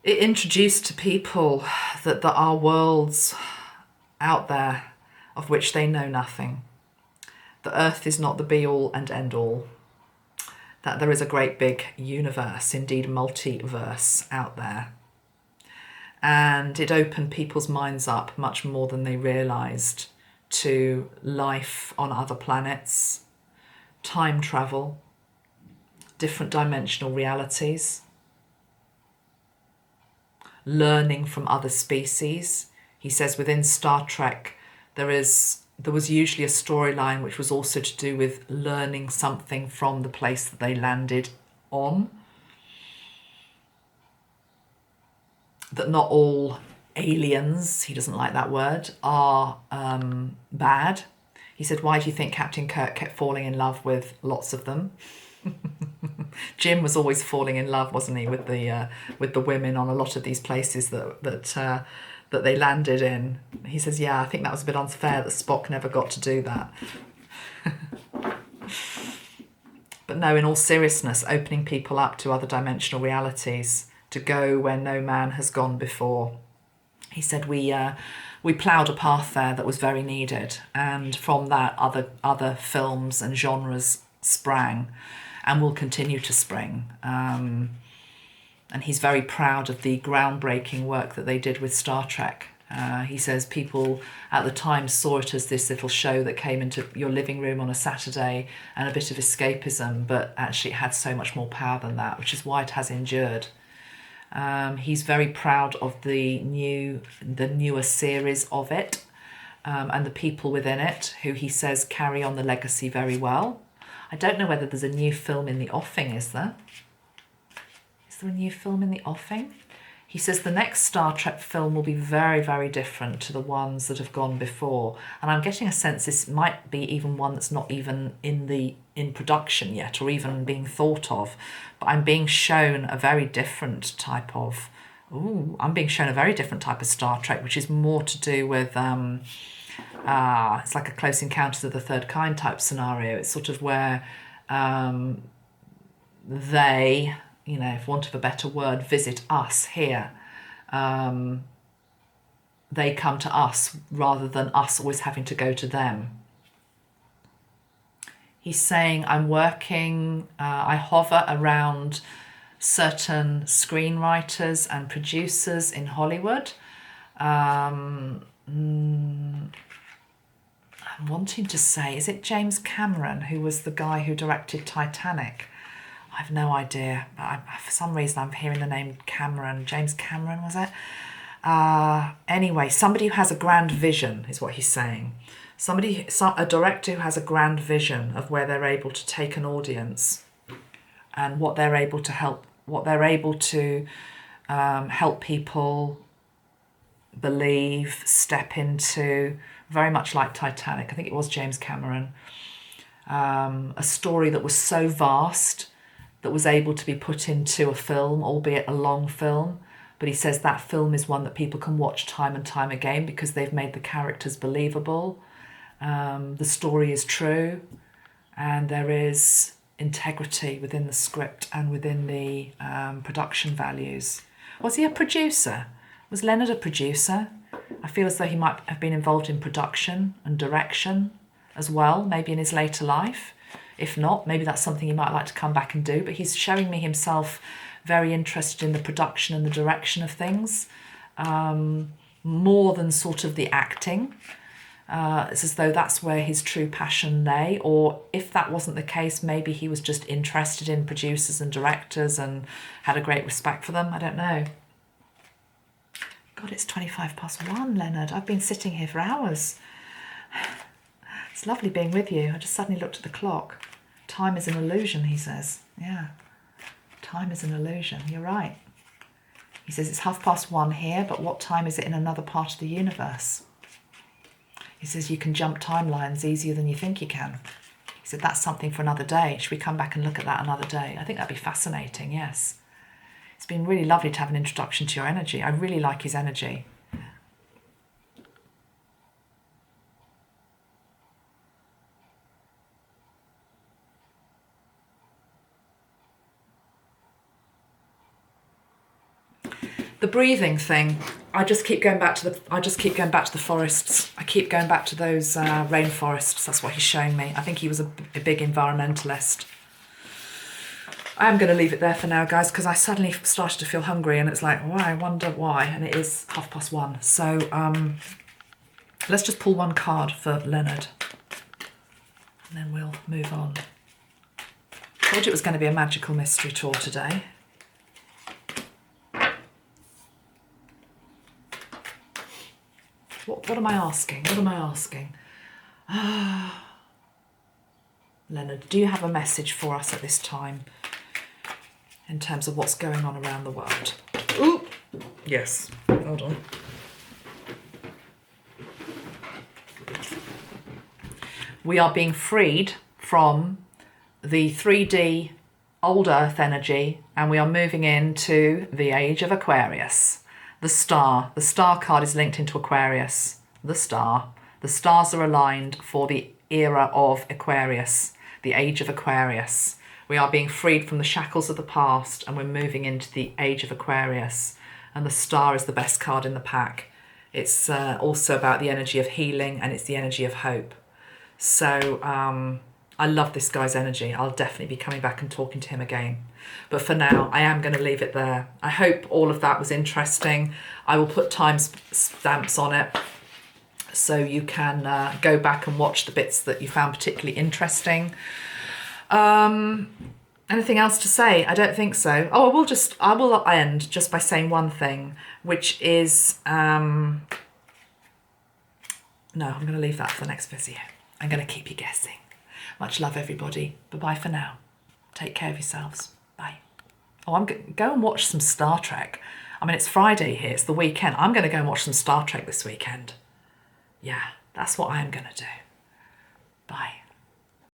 It introduced to people that there are worlds out there of which they know nothing. the Earth is not the be-all and end-all, that there is a great big universe, indeed multiverse out there. And it opened people's minds up much more than they realised to life on other planets, time travel, different dimensional realities, learning from other species. He says within Star Trek there was usually a storyline which was also to do with learning something from the place that they landed on. That not all aliens, he doesn't like that word, are bad. He said, why do you think Captain Kirk kept falling in love with lots of them? Jim was always falling in love, wasn't he, with the women on a lot of these places that they landed in. He says, yeah, I think that was a bit unfair that Spock never got to do that. But no, in all seriousness, opening people up to other dimensional realities, to go where no man has gone before. He said we ploughed a path there that was very needed, and from that other films and genres sprang and will continue to spring. And he's very proud of the groundbreaking work that they did with Star Trek. He says people at the time saw it as this little show that came into your living room on a Saturday and a bit of escapism, but actually it had so much more power than that, which is why it has endured. He's very proud of the newer series of it, and the people within it, who he says carry on the legacy very well. I don't know whether there's a new film in the offing, is there? Is there a new film in the offing? He says the next Star Trek film will be very, very different to the ones that have gone before. And I'm getting a sense this might be even one that's not even in production yet, or even being thought of. But I'm being shown a very different type of Star Trek, which is more to do with it's like a Close Encounters of the Third Kind type scenario. It's sort of where they, you know, for want of a better word, visit us here. They come to us rather than us always having to go to them. He's saying, I'm working, I hover around certain screenwriters and producers in Hollywood. I'm wanting to say, is it James Cameron, who was the guy who directed Titanic? I have no idea. For some reason, I'm hearing the name Cameron. James Cameron, was it? Anyway, somebody who has a grand vision is what he's saying. A director who has a grand vision of where they're able to take an audience and what they're able to help people believe, step into, very much like Titanic. I think it was James Cameron. A story that was so vast that was able to be put into a film, albeit a long film. But he says that film is one that people can watch time and time again because they've made the characters believable. The story is true, and there is integrity within the script and within the production values. Was he a producer? Was Leonard a producer? I feel as though he might have been involved in production and direction as well, maybe in his later life. If not, maybe that's something he might like to come back and do. But he's showing me himself very interested in the production and the direction of things, more than sort of the acting. It's as though that's where his true passion lay. Or if that wasn't the case, maybe he was just interested in producers and directors and had a great respect for them. I don't know. God, it's 1:25, Leonard. I've been sitting here for hours. It's lovely being with you. I just suddenly looked at the clock. Time is an illusion, he says. Yeah, time is an illusion. You're right. He says it's 1:30 here, but what time is it in another part of the universe? He says you can jump timelines easier than you think you can. He said that's something for another day. Should we come back and look at that another day? I think that'd be fascinating, yes. It's been really lovely to have an introduction to your energy. I really like his energy. The breathing thing. I just keep going back to the forests. I keep going back to those rainforests. That's what he's showing me. I think he was a big environmentalist. I am going to leave it there for now, guys, because I suddenly started to feel hungry, and it's like, oh, I wonder why. And it is 1:30. So let's just pull one card for Leonard, and then we'll move on. Told you it was going to be a magical mystery tour today. What am I asking? What am I asking? Leonard, do you have a message for us at this time in terms of what's going on around the world? Ooh, yes. Hold on. We are being freed from the 3D old Earth energy, and we are moving into the age of Aquarius. The star card is linked into Aquarius. The stars are aligned for the era of Aquarius, the age of Aquarius. We are being freed from the shackles of the past, and we're moving into the age of Aquarius. And the star is the best card in the pack. It's also about the energy of healing, and it's the energy of hope. So I love this guy's energy. I'll definitely be coming back and talking to him again. But for now, I am going to leave it there. I hope all of that was interesting. I will put time stamps on it so you can go back and watch the bits that you found particularly interesting. Anything else to say? I don't think so. Oh, I will end just by saying one thing, which is, no, I'm going to leave that for the next video. I'm going to keep you guessing. Much love, everybody. Bye-bye for now. Take care of yourselves. Bye. Oh, go and watch some Star Trek. I mean, it's Friday here. It's the weekend. I'm going to go and watch some Star Trek this weekend. Yeah, that's what I'm going to do. Bye.